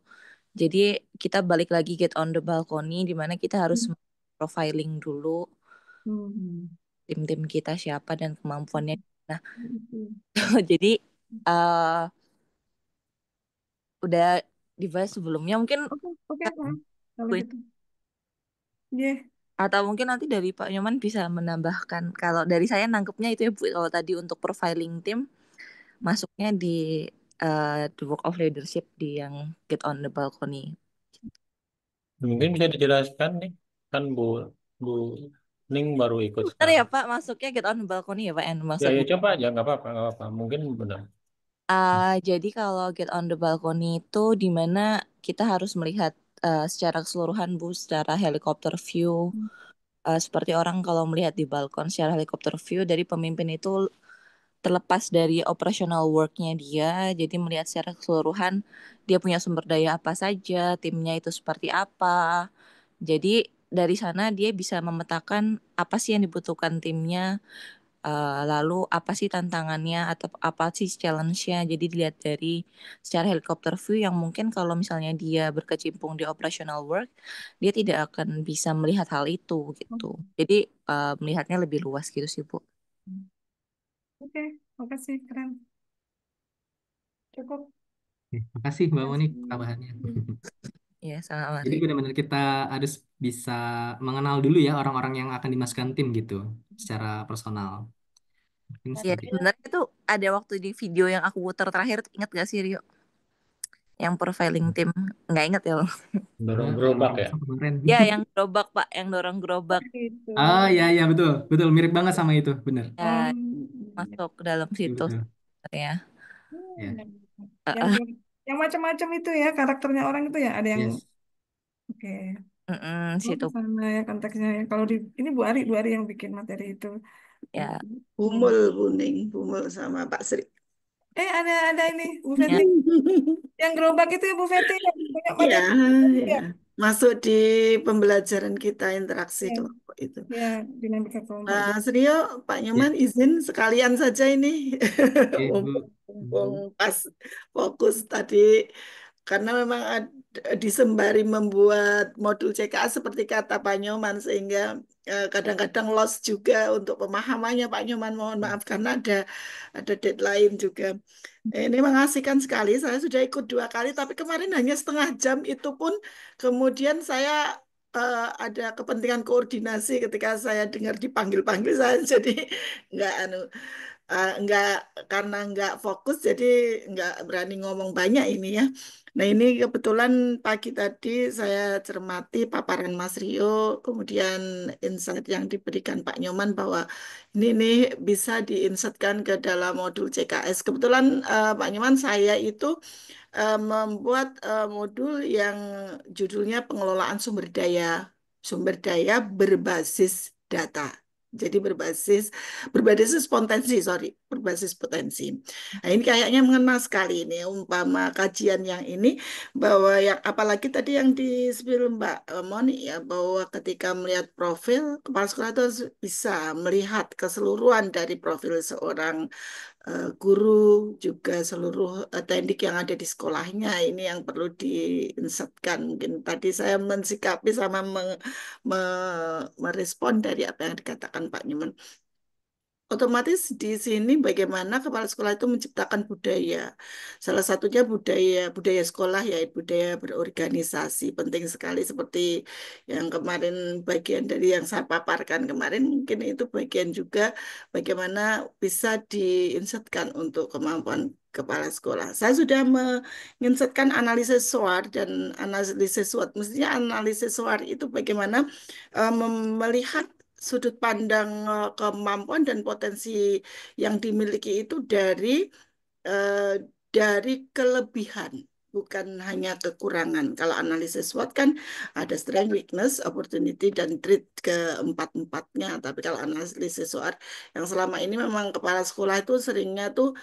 jadi kita balik lagi Get on the Balcony, di mana kita harus profiling dulu tim-tim kita siapa dan kemampuannya. Nah, jadi udah dibahas sebelumnya mungkin Oke, kalau gitu. Iya. atau mungkin nanti dari Pak Nyoman bisa menambahkan. Kalau dari saya nangkepnya itu ya Bu, kalau tadi untuk profiling tim masuknya di the work of leadership di yang Get on the Balcony. Mungkin bisa dijelaskan nih, kan Bu Ning baru ikut Benar ya sekarang. Pak, masuknya Get on the Balcony ya Pak yang Ya, maksudnya. coba aja, nggak apa-apa, nggak apa-apa. Mungkin benar. Jadi kalau Get on the Balcony itu di mana kita harus melihat secara keseluruhan Bu, secara helikopter view. Seperti orang kalau melihat di balkon secara helikopter view dari pemimpin itu terlepas dari operational work-nya dia, jadi melihat secara keseluruhan dia punya sumber daya apa saja, timnya itu seperti apa. Jadi dari sana dia bisa memetakan apa sih yang dibutuhkan timnya, lalu apa sih tantangannya atau apa sih challenge-nya. Jadi dilihat dari secara helikopter view yang mungkin kalau misalnya dia berkecimpung di operational work, dia tidak akan bisa melihat hal itu gitu. Jadi melihatnya lebih luas gitu sih Bu. Oke, makasih, keren. Cukup. Oke, makasih Mbak Moni tambahannya. Ya, sama Jadi Mari. benar-benar kita harus bisa mengenal dulu ya orang-orang yang akan dimasukkan tim gitu secara personal. Mungkin Ya, seperti itu. sebenarnya itu ada waktu di video yang aku putar terakhir, ingat gak sih Rio? Yang profiling tim, nggak ingat ya loh. Dorong gerobak ya. Kemarin. Ya, yang gerobak Pak, yang dorong gerobak. Gitu. Ah ya ya betul betul mirip banget sama itu benar. Ya, masuk ke dalam situ Betul. ya. Ya. Yang yang macam-macam itu ya karakternya orang itu ya ada yang Yes. oke. Situ Sana ya konteksnya ya. Kalau di ini Bu Ari yang bikin materi itu. ya. Bumul Buning, Bumul sama Pak Sri. Ada ini Bu Ya. Feti. Yang gerobak itu ya Bu Feti yang punya Ya, materi. ya. Masuk di pembelajaran kita interaksi Ya, kelompok itu. ya dinamika kelompok. Mas Rio, Pak Nyoman izin sekalian saja ini. Oke, Bu. Mumpung pas fokus tadi karena memang disembari membuat modul CKA seperti kata Pak Nyoman sehingga kadang-kadang lost juga untuk pemahamannya Pak Nyoman, mohon maaf karena ada deadline juga. Ini mengasihkan sekali. Saya sudah ikut 2 kali, tapi kemarin hanya setengah jam. Itu pun kemudian saya ada kepentingan koordinasi ketika saya dengar dipanggil-panggil saya jadi nggak nggak karena nggak fokus jadi nggak berani ngomong banyak ini ya. Nah ini kebetulan pagi tadi saya cermati paparan Mas Rio, kemudian insight yang diberikan Pak Nyoman bahwa ini nih bisa diinsertkan ke dalam modul CKS. Kebetulan Pak Nyoman saya itu membuat modul yang judulnya pengelolaan sumber daya berbasis data. Jadi berbasis potensi, sorry, berbasis potensi. Nah, ini kayaknya mengena sekali ini umpama kajian yang ini bahwa yang apalagi tadi yang di spill Mbak Moni ya bahwa ketika melihat profil kepala sekolah itu harus bisa melihat keseluruhan dari profil seorang guru juga seluruh teknik yang ada di sekolahnya ini yang perlu diinsetkan. Mungkin tadi saya mensikapi sama merespon dari apa yang dikatakan Pak Nyuman. Otomatis di sini bagaimana kepala sekolah itu menciptakan budaya. Salah satunya budaya sekolah ya, budaya berorganisasi penting sekali seperti yang kemarin bagian dari yang saya paparkan kemarin mungkin itu bagian juga bagaimana bisa diinsetkan untuk kemampuan kepala sekolah. Saya sudah menginsetkan analisis SWOT dan analisis SWOT. Mestinya analisis SWOT itu bagaimana melihat sudut pandang kemampuan dan potensi yang dimiliki itu eh, dari kelebihan, bukan hanya kekurangan. Kalau analisis SWOT kan ada strength, weakness, opportunity, dan threat keempat-empatnya. Tapi kalau analisis SWOT yang selama ini memang kepala sekolah itu seringnya tuh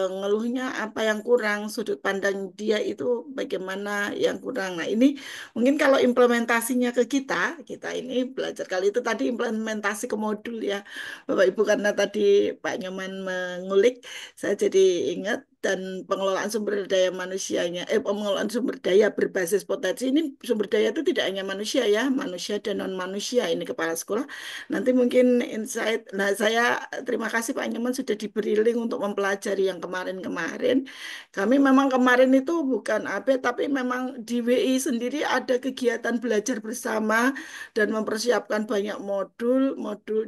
ngeluhnya apa yang kurang, sudut pandang dia itu bagaimana yang kurang. Nah, ini mungkin kalau implementasinya ke kita ini belajar kali itu tadi implementasi ke modul ya, Bapak Ibu, karena tadi Pak Nyoman mengulik, saya jadi ingat. Dan pengelolaan sumber daya manusianya, pengelolaan sumber daya berbasis potensi ini, sumber daya itu tidak hanya manusia ya, manusia dan non manusia, ini kepala sekolah. Nanti mungkin insight. Nah, saya terima kasih Pak Nyoman sudah diberi link untuk mempelajari yang kemarin-kemarin. Kami memang kemarin itu bukan AB, tapi memang di WI sendiri ada kegiatan belajar bersama dan mempersiapkan banyak modul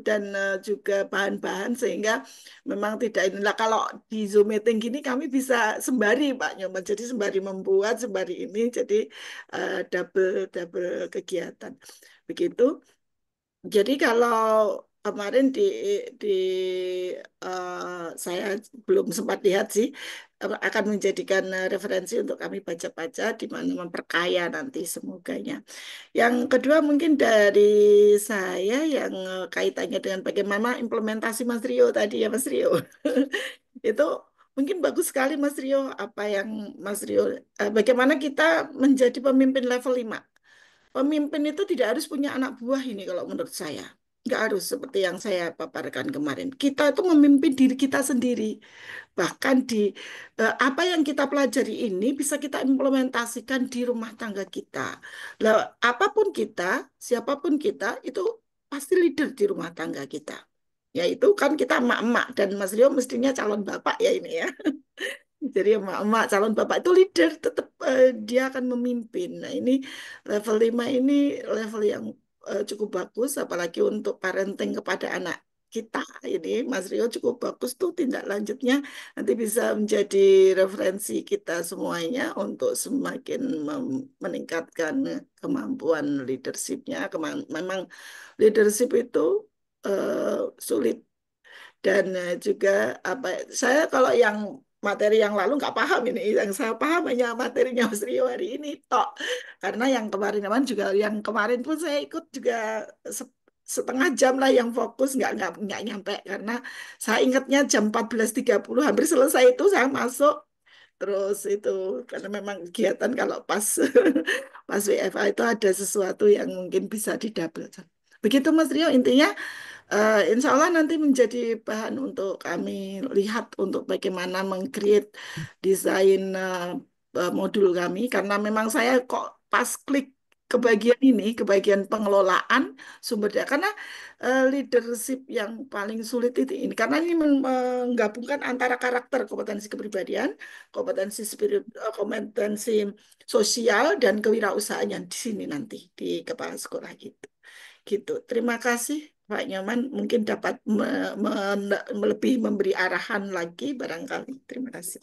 dan juga bahan-bahan sehingga memang tidak inilah kalau di Zoom meeting gini kami bisa sembari Pak Nyoman. Jadi sembari membuat, sembari ini jadi double double kegiatan. Begitu. Jadi kalau kemarin di saya belum sempat lihat sih, akan menjadikan referensi untuk kami baca-baca di mana memperkaya nanti semoganya. Yang kedua mungkin dari saya yang kaitannya dengan bagaimana implementasi Mas Rio tadi ya Mas Rio. Itu mungkin bagus sekali Mas Rio apa yang Mas Rio bagaimana kita menjadi pemimpin level 5. Pemimpin itu tidak harus punya anak buah ini kalau menurut saya. Nggak harus seperti yang saya paparkan kemarin. Kita itu memimpin diri kita sendiri. Bahkan di apa yang kita pelajari ini bisa kita implementasikan di rumah tangga kita. Lah, apapun kita, siapapun kita, itu pasti leader di rumah tangga kita. Yaitu kan kita emak-emak dan Mas Rio mestinya calon bapak ya ini ya. Jadi emak-emak calon bapak itu leader, tetap dia akan memimpin. Nah ini level 5 ini level yang cukup bagus, apalagi untuk parenting kepada anak kita. Ini Mas Rio cukup bagus tuh tindak lanjutnya. Nanti bisa menjadi referensi kita semuanya untuk semakin meningkatkan kemampuan leadershipnya. Memang leadership itu sulit dan juga apa saya kalau yang materi yang lalu nggak paham ini yang saya paham hanya materinya Mas Rio hari ini tok karena yang kemarin-kemarin juga yang kemarin pun saya ikut juga setengah jam lah yang fokus nggak nyampe karena saya ingatnya jam 14.30 hampir selesai itu saya masuk terus itu karena memang kegiatan kalau pas pas WFA itu ada sesuatu yang mungkin bisa didouble begitu Mas Rio intinya. Insya Allah nanti menjadi bahan untuk kami lihat untuk bagaimana meng-create desain modul kami karena memang saya kok pas klik ke bagian ini, ke bagian pengelolaan sumber daya karena leadership yang paling sulit itu ini karena ini menggabungkan antara karakter, kompetensi kepribadian, kompetensi sosial dan kewirausahaan yang di sini nanti di kepala sekolah gitu. Gitu. Terima kasih Pak Nyoman. Mungkin dapat lebih memberi arahan lagi barangkali. Terima kasih.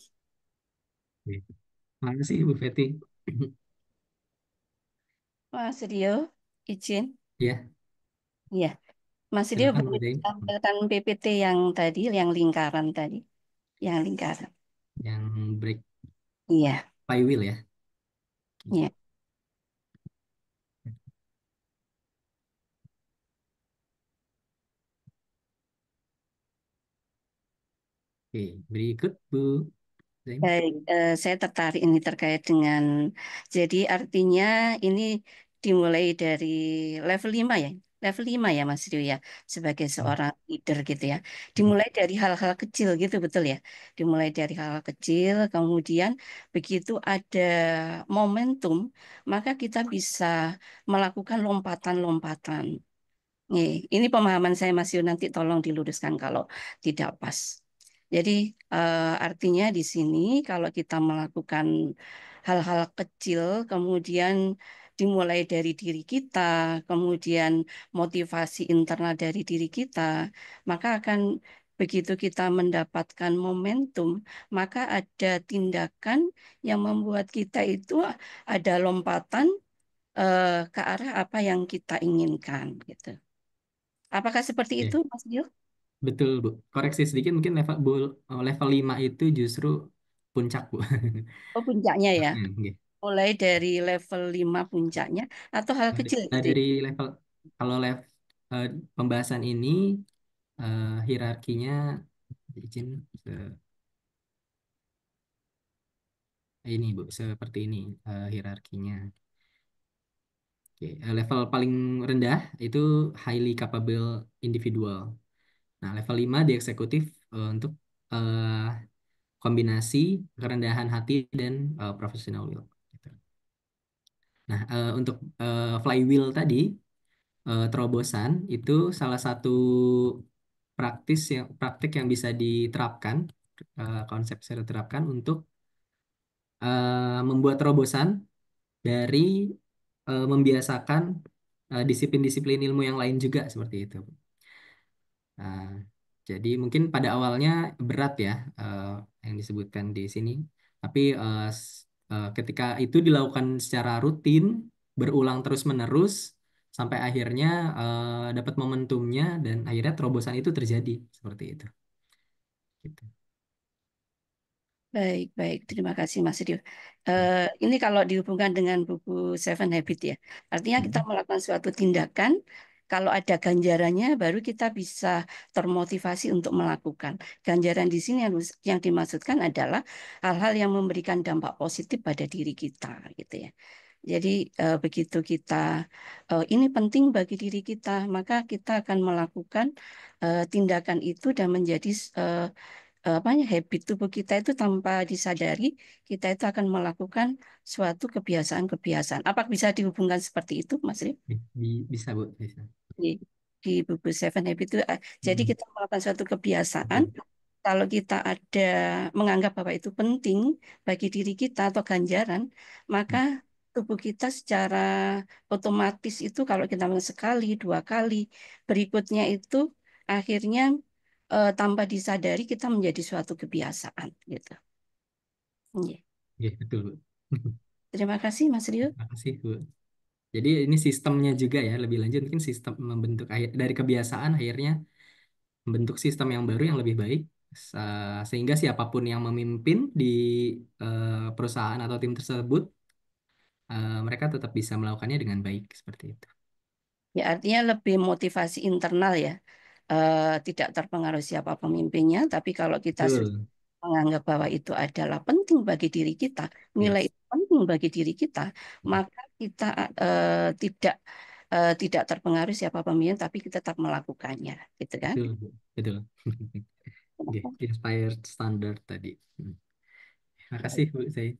Oke. Terima kasih Ibu Feti. Mas Rio, izin. Ya, Iya, Mas Rio silakan Bu boleh Deng. tampilkan PPT yang tadi, yang lingkaran tadi, yang lingkaran. Yang break Iya, flywheel ya. iya. Oke, berikut Bu Deng. Baik, saya tertarik ini terkait dengan, jadi artinya ini dimulai dari level 5 ya, level 5 ya Mas Rio ya, sebagai seorang leader gitu ya. Dimulai dari hal-hal kecil gitu betul ya, dimulai dari hal-hal kecil, kemudian begitu ada momentum, maka kita bisa melakukan lompatan-lompatan. Ini pemahaman saya Mas Rio, nanti tolong diluruskan kalau tidak pas. Jadi artinya di sini kalau kita melakukan hal-hal kecil, kemudian dimulai dari diri kita, kemudian motivasi internal dari diri kita, maka akan begitu kita mendapatkan momentum, maka ada tindakan yang membuat kita itu ada lompatan ke arah apa yang kita inginkan, gitu. Apakah seperti itu, Oke, Mas Gil? betul Bu. Koreksi sedikit mungkin level 5 itu justru puncak Bu. Oh, puncaknya ya. Oke. Mulai dari level 5 puncaknya atau hal kecil gitu ya. Dari level kalau pembahasan ini hierarkinya izin ini Bu, seperti ini hierarkinya. Oke, level paling rendah itu highly capable individual. Nah, level 5 di eksekutif untuk eh, kombinasi kerendahan hati dan professional will. Gitu. Nah, untuk flywheel tadi, terobosan itu salah satu praktik yang bisa diterapkan, konsep bisa diterapkan untuk membuat terobosan dari membiasakan disiplin-disiplin ilmu yang lain juga seperti itu. Nah, jadi mungkin pada awalnya berat ya yang disebutkan di sini, tapi ketika itu dilakukan secara rutin, berulang terus-menerus, sampai akhirnya dapat momentumnya dan akhirnya terobosan itu terjadi seperti itu. Gitu. Baik, baik. Terima kasih Mas Rio. Ini kalau dihubungkan dengan buku Seven Habits ya, artinya kita melakukan suatu tindakan, kalau ada ganjarannya baru kita bisa termotivasi untuk melakukan. Ganjaran di sini yang dimaksudkan adalah hal-hal yang memberikan dampak positif pada diri kita, gitu ya. Jadi begitu kita ini penting bagi diri kita, maka kita akan melakukan tindakan itu dan menjadi apa ya, habit tubuh kita itu tanpa disadari kita itu akan melakukan suatu kebiasaan-kebiasaan. Apa bisa dihubungkan seperti itu, Mas Rio? Bisa Bu, bisa. Di, di buku Seven Habits itu, jadi Hmm, kita melakukan suatu kebiasaan. betul. Kalau kita ada menganggap bahwa itu penting bagi diri kita atau ganjaran, maka tubuh kita secara otomatis itu kalau kita melakukan sekali, dua kali, berikutnya itu akhirnya tanpa disadari kita menjadi suatu kebiasaan gitu. Iya. Iya, betul Bu. Terima kasih Mas Rio. Terima kasih Bu. Jadi ini sistemnya juga ya, lebih lanjut mungkin sistem membentuk dari kebiasaan akhirnya membentuk sistem yang baru yang lebih baik sehingga siapapun yang memimpin di perusahaan atau tim tersebut mereka tetap bisa melakukannya dengan baik seperti itu. Ya artinya lebih motivasi internal ya. Tidak terpengaruh siapa pemimpinnya, tapi kalau kita sudah Betul. menganggap bahwa itu adalah penting bagi diri kita, nilai Yes. itu penting bagi diri kita, maka kita tidak tidak terpengaruh siapa pemimpin, tapi kita tetap melakukannya, gitu kan? Betul, Bu. Betul. Oke, inspired standard tadi. Terima kasih Bu Zai.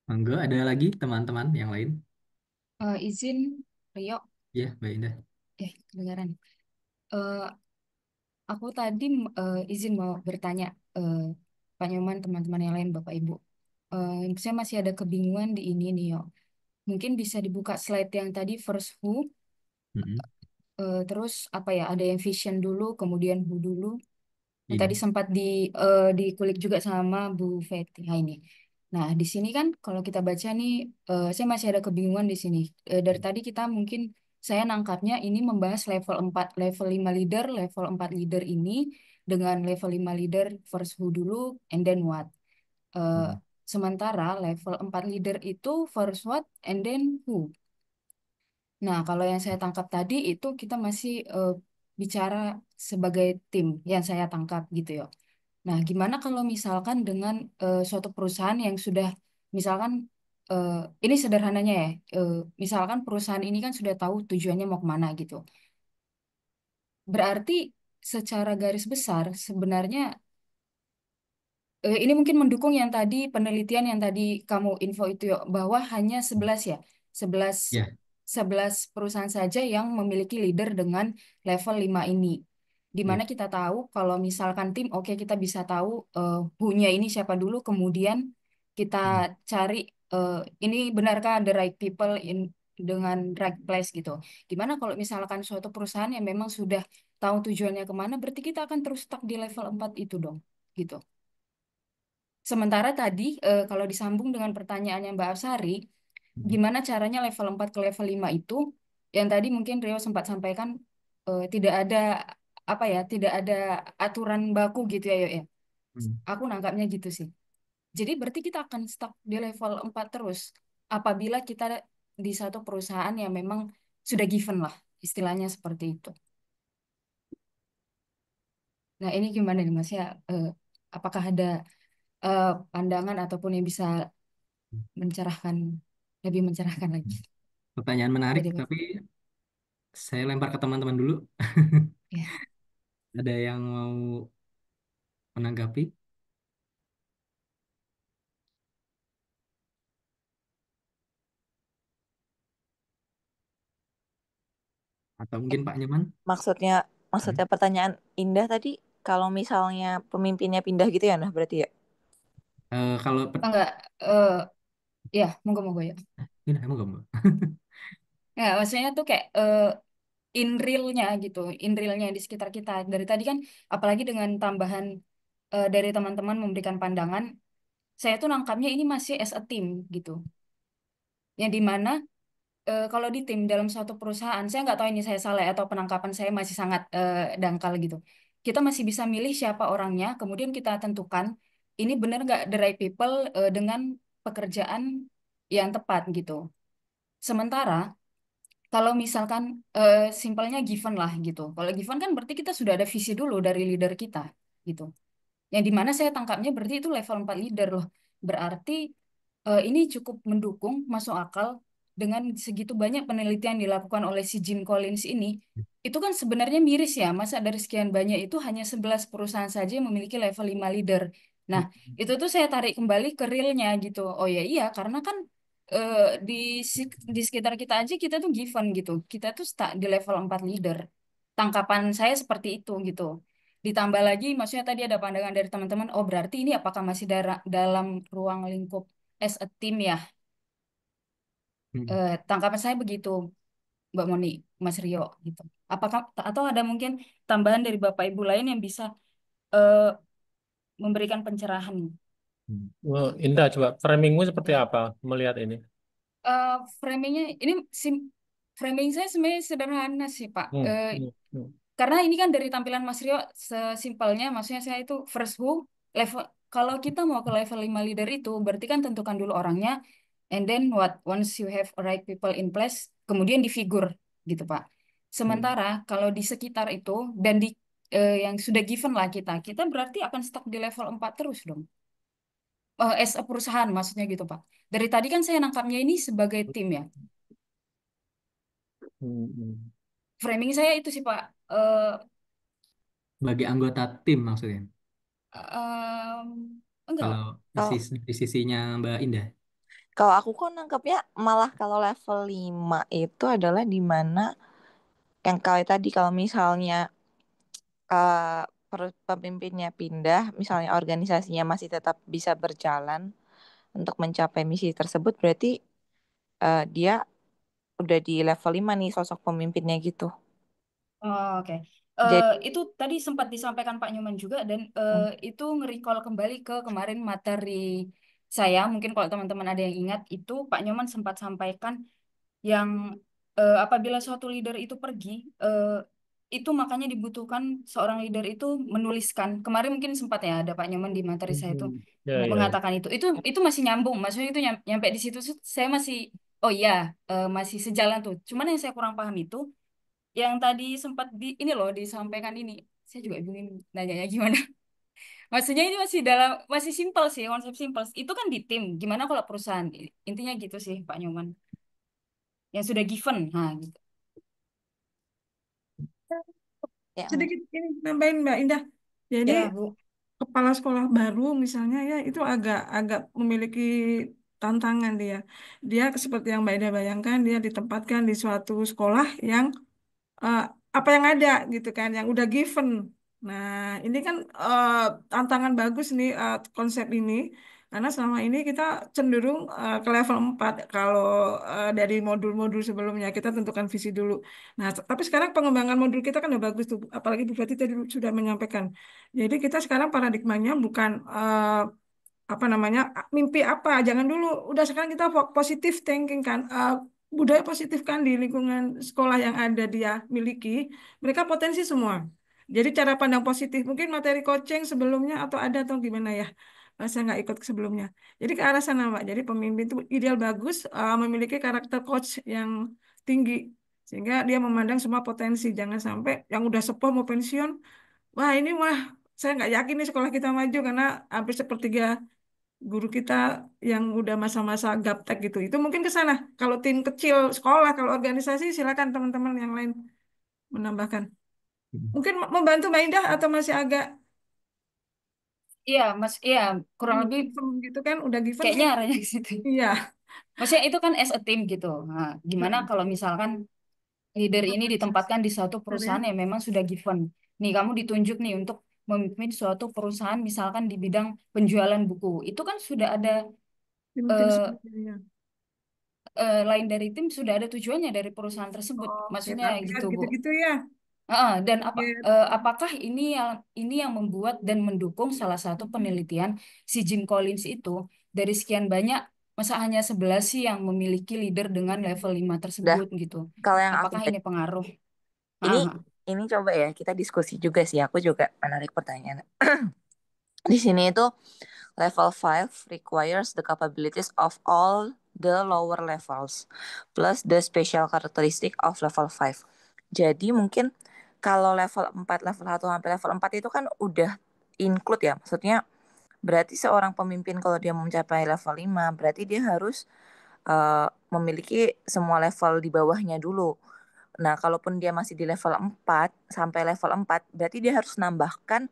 Monggo, ada lagi teman-teman yang lain? Izin Rio, Ya, Mbak Indah. kedengaran. Eh, aku tadi izin mau bertanya, eh, Pak Nyoman, teman-teman yang lain, Bapak Ibu. Saya masih ada kebingungan di ini nih, yo. Mungkin bisa dibuka slide yang tadi first who, Mm-mm. terus apa ya? Ada yang vision dulu, kemudian who dulu. Yang Ini. tadi sempat dikulik juga sama Bu Feti. Nah, ini. Nah, di sini kan kalau kita baca nih, saya masih ada kebingungan di sini. Dari tadi kita mungkin saya nangkapnya ini membahas level 4, level 5 leader, level 4 leader ini dengan level 5 leader first who dulu and then what. Eh, Mm. Sementara level 4 leader itu first what and then who. Nah, kalau yang saya tangkap tadi itu kita masih bicara sebagai tim yang saya tangkap gitu ya. Nah, gimana kalau misalkan dengan suatu perusahaan yang sudah, misalkan, eh, ini sederhananya ya, misalkan perusahaan ini kan sudah tahu tujuannya mau kemana gitu. Berarti secara garis besar sebenarnya ini mungkin mendukung yang tadi penelitian yang tadi kamu info itu ya, bahwa hanya 11 ya, 11 Ya. 11 perusahaan saja yang memiliki leader dengan level 5 ini. Di Ya. mana kita tahu kalau misalkan tim, oke kita bisa tahu who-nya ini siapa dulu, kemudian kita Mm. cari ini benarkah the right people in dengan right place gitu. Gimana kalau misalkan suatu perusahaan yang memang sudah tahu tujuannya kemana, berarti kita akan terus stuck di level 4 itu dong, gitu. Sementara tadi, kalau disambung dengan pertanyaannya Mbak Absari, Mm. gimana caranya level 4 ke level 5 itu, yang tadi mungkin Rio sempat sampaikan, tidak ada, apa ya, tidak ada aturan baku gitu ya, Yo, ya. Mm. Aku nangkapnya gitu sih. Jadi berarti kita akan stuck di level 4 terus, apabila kita di satu perusahaan yang memang sudah given lah, istilahnya seperti itu. Nah, ini gimana nih Mas ya? Apakah ada pandangan ataupun yang bisa mencerahkan, lebih mencerahkan lagi Pertanyaan menarik, dari Mas? tapi saya lempar ke teman-teman dulu. Ya. Ada yang mau menanggapi? Atau mungkin Pak Nyoman? Maksudnya Hmm. maksudnya pertanyaan Indah tadi kalau misalnya pemimpinnya pindah gitu ya, nah berarti ya. Kalau Oh, enggak, ya, monggo-monggo ya. ini emang gak mau. Ya, maksudnya tuh kayak in real-nya gitu, in real-nya di sekitar kita. Dari tadi kan, apalagi dengan tambahan dari teman-teman memberikan pandangan, saya tuh nangkapnya ini masih as a team gitu. Yang dimana kalau di tim dalam suatu perusahaan, saya nggak tahu ini saya salah ya, atau penangkapan saya masih sangat dangkal gitu. Kita masih bisa milih siapa orangnya, kemudian kita tentukan ini benar nggak the right people dengan pekerjaan yang tepat gitu. Sementara kalau misalkan simpelnya given lah gitu. Kalau given kan berarti kita sudah ada visi dulu dari leader kita gitu. Yang dimana saya tangkapnya berarti itu level 4 leader loh. Berarti ini cukup mendukung, masuk akal dengan segitu banyak penelitian dilakukan oleh si Jim Collins ini. Itu kan sebenarnya miris ya, masa dari sekian banyak itu hanya 11 perusahaan saja yang memiliki level 5 leader. Nah, itu tuh saya tarik kembali ke realnya gitu. Oh ya iya, karena kan eh, di di sekitar kita aja kita tuh given gitu. Kita tuh stuck di level 4 leader. Tangkapan saya seperti itu gitu. Ditambah lagi, maksudnya tadi ada pandangan dari teman-teman, oh berarti ini apakah masih dalam ruang lingkup as a team ya? Hmm. Tangkapan saya begitu, Mbak Moni, Mas Rio gitu. Apakah atau ada mungkin tambahan dari Bapak Ibu lain yang bisa eh, memberikan pencerahan? Well, Indah, coba framingmu seperti apa melihat ini? Eh, Framingnya ini framing saya sebenarnya sederhana sih Pak. Hmm, hmm, hmm, Karena ini kan dari tampilan Mas Rio sesimpelnya, maksudnya saya itu first who level. Kalau kita mau ke level 5 leader itu, berarti kan tentukan dulu orangnya, and then what once you have right people in place, kemudian di figur gitu Pak. hmm, Sementara kalau di sekitar itu dan di yang sudah given lah kita berarti akan stuck di level 4 terus dong. As a perusahaan maksudnya gitu Pak. Dari tadi kan saya nangkapnya ini sebagai tim ya. hmm, hmm. Framing saya itu sih Pak. Eh, Bagi anggota tim maksudnya. enggak. Kalau Kalau di sisinya Mbak Indah. kalau aku kok nangkepnya malah kalau level 5 itu adalah di mana yang kali tadi kalau misalnya eh, pemimpinnya pindah, misalnya organisasinya masih tetap bisa berjalan untuk mencapai misi tersebut, berarti dia udah di level 5 nih sosok pemimpinnya gitu. Oh, oke. Jadi, Itu tadi sempat disampaikan Pak Nyoman juga dan itu nge-recall kembali ke kemarin materi saya. Mungkin kalau teman-teman ada yang ingat itu Pak Nyoman sempat sampaikan yang apabila suatu leader itu pergi, itu makanya dibutuhkan seorang leader itu menuliskan. Kemarin mungkin sempat ya ada Pak Nyoman di materi Hmm, saya itu hmm. Ya, ya, ya. mengatakan itu. Itu masih nyambung. Maksudnya itu nyampe di situ saya masih oh iya masih sejalan tuh. Cuman yang saya kurang paham itu yang tadi sempat ini loh disampaikan ini. Saya juga bingung nanyanya gimana. Maksudnya ini masih simpel sih, konsep simpel. Itu kan di tim. Gimana kalau perusahaan? Intinya gitu sih Pak Nyoman. Yang sudah given. Nah, gitu. ya, Sedikit ini nambahin Mbak Indah. Jadi Ya, Bu. kepala sekolah baru misalnya ya itu agak agak memiliki tantangan dia. Dia seperti yang Mbak Indah bayangkan dia ditempatkan di suatu sekolah yang eh, apa yang ada gitu kan, yang udah given. Nah, ini kan tantangan bagus nih konsep ini. Karena selama ini kita cenderung ke level 4 kalau dari modul-modul sebelumnya kita tentukan visi dulu. Nah, tapi sekarang pengembangan modul kita kan udah bagus tuh, apalagi Bu Fati tadi sudah menyampaikan. Jadi kita sekarang paradigmanya bukan apa namanya mimpi apa jangan dulu udah sekarang kita positif thinking kan budaya positif kan di lingkungan sekolah yang ada dia miliki mereka potensi semua jadi cara pandang positif mungkin materi coaching sebelumnya atau ada atau gimana ya. Saya nggak ikut sebelumnya jadi ke arah sana Mbak jadi pemimpin itu ideal bagus memiliki karakter coach yang tinggi sehingga dia memandang semua potensi jangan sampai yang udah sepuh mau pensiun wah ini mah saya nggak yakin nih sekolah kita maju karena hampir sepertiga guru kita yang udah masa-masa gaptek gitu. Itu mungkin ke sana. Kalau tim kecil sekolah, kalau organisasi silakan teman-teman yang lain menambahkan. Mungkin membantu Mbak Indah atau masih agak Iya, Mas, iya, kurang lebih given gitu kan, udah given kayaknya kan? arahnya ke situ. Iya. Maksudnya itu kan as a team gitu. Nah, gimana kalau misalkan leader ini ditempatkan di suatu Benar ya. perusahaan yang memang sudah given. Nih, kamu ditunjuk nih untuk memimpin suatu perusahaan misalkan di bidang penjualan buku. Itu kan sudah ada Tim-tim eh, sebagainya. lain dari tim, sudah ada tujuannya dari perusahaan tersebut. Oh, kayak Maksudnya target gitu, Bu. gitu-gitu ya. Dan Target. apakah ini yang membuat dan mendukung salah satu penelitian si Jim Collins itu dari sekian banyak, masa hanya 11 sih yang memiliki leader dengan level 5 Udah, tersebut gitu. kalau yang aku Apakah ini pengaruh? ini Ah, ini coba ya kita diskusi juga sih. Aku juga menarik pertanyaan. Di sini itu level 5 requires the capabilities of all the lower levels plus the special characteristic of level 5. Jadi mungkin kalau level 4, level 1 sampai level 4 itu kan udah include ya. Maksudnya berarti seorang pemimpin kalau dia mau mencapai level 5 berarti dia harus memiliki semua level di bawahnya dulu. Nah, kalaupun dia masih di level 4 sampai level 4 berarti dia harus nambahkan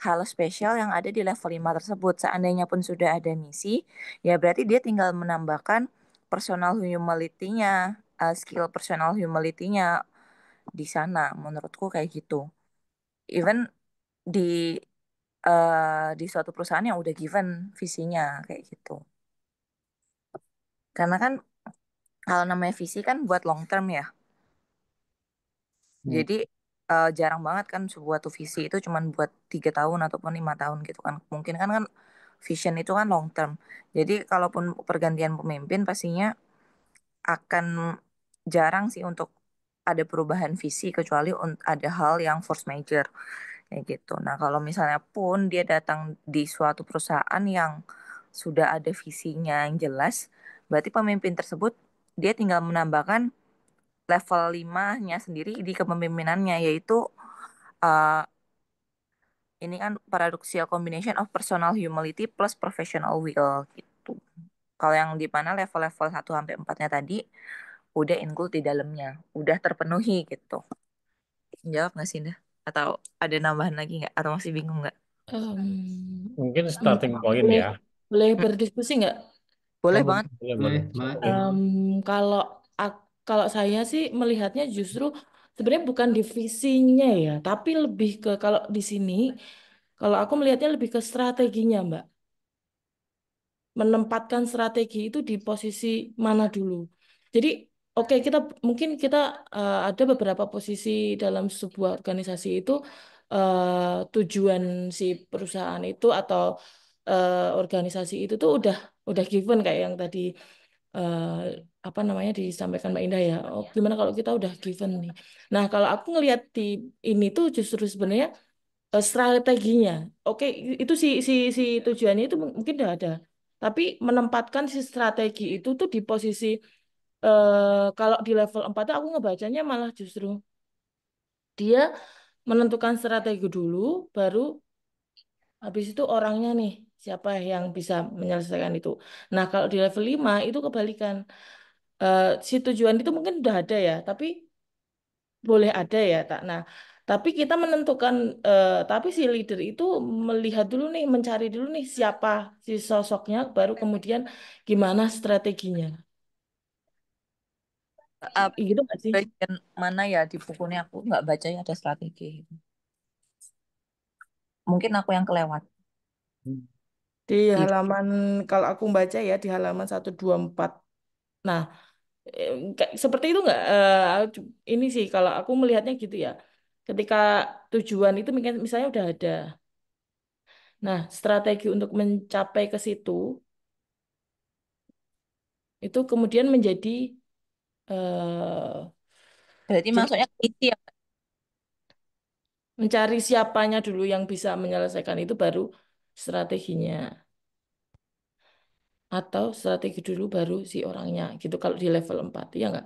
hal spesial yang ada di level 5 tersebut. Seandainya pun sudah ada misi, ya berarti dia tinggal menambahkan personal humility-nya, skill personal humility-nya di sana. Menurutku kayak gitu. Even di di suatu perusahaan yang udah given visinya kayak gitu. Karena kan kalau namanya visi kan buat long term ya. Hmm. Jadi jarang banget kan sebuah tuh visi itu cuman buat 3 tahun ataupun 5 tahun gitu kan. Mungkin kan vision itu kan long term. Jadi kalaupun pergantian pemimpin pastinya akan jarang sih untuk ada perubahan visi kecuali ada hal yang force major kayak gitu. Nah kalau misalnya pun dia datang di suatu perusahaan yang sudah ada visinya yang jelas, berarti pemimpin tersebut dia tinggal menambahkan level 5-nya sendiri di kepemimpinannya yaitu uh, ini kan paradoxical combination of personal humility plus professional will gitu. Kalau yang di mana level-level 1 sampai 4-nya tadi udah include di dalamnya, udah terpenuhi gitu. Jawab nggak sih, Indah? Atau ada nambahan lagi nggak? Atau masih bingung nggak? Mungkin starting point boleh ya. boleh berdiskusi nggak? Boleh Oh, banget. boleh, Boleh boleh. banget. Oke. Kalau kalau saya sih melihatnya justru sebenarnya bukan divisinya ya, tapi lebih ke kalau di sini, kalau aku melihatnya lebih ke strateginya, Mbak. Menempatkan strategi itu di posisi mana dulu. Jadi, oke kita mungkin kita ada beberapa posisi dalam sebuah organisasi itu tujuan si perusahaan itu atau organisasi itu tuh udah given kayak yang tadi eh, apa namanya disampaikan Mbak Indah ya. Oh, gimana kalau kita udah given nih. Nah, kalau aku ngelihat di ini tuh justru sebenarnya strateginya. Oke, itu si tujuannya itu mungkin udah ada. Tapi menempatkan si strategi itu tuh di posisi kalau di level 4 tuh aku ngebacanya malah justru dia menentukan strategi dulu, baru habis itu orangnya nih siapa yang bisa menyelesaikan itu. Nah, kalau di level 5 itu kebalikan. Si tujuan itu mungkin udah ada ya, tapi boleh ada ya tak. Nah, tapi kita menentukan, tapi si leader itu melihat dulu nih, mencari dulu nih siapa si sosoknya, baru kemudian gimana strateginya. Uh, Gitu nggak sih? bagian mana ya di bukunya aku nggak bacanya ada strategi. Mungkin aku yang kelewat. Di Di halaman, kalau aku baca ya di halaman 124. Nah, seperti itu nggak? Ini sih kalau aku melihatnya gitu ya. Ketika tujuan itu misalnya udah ada. Nah, strategi untuk mencapai ke situ itu kemudian menjadi eh, berarti jadi masuknya ke isi ya. mencari siapanya dulu yang bisa menyelesaikan itu baru strateginya atau strategi dulu baru si orangnya gitu kalau di level 4 ya nggak?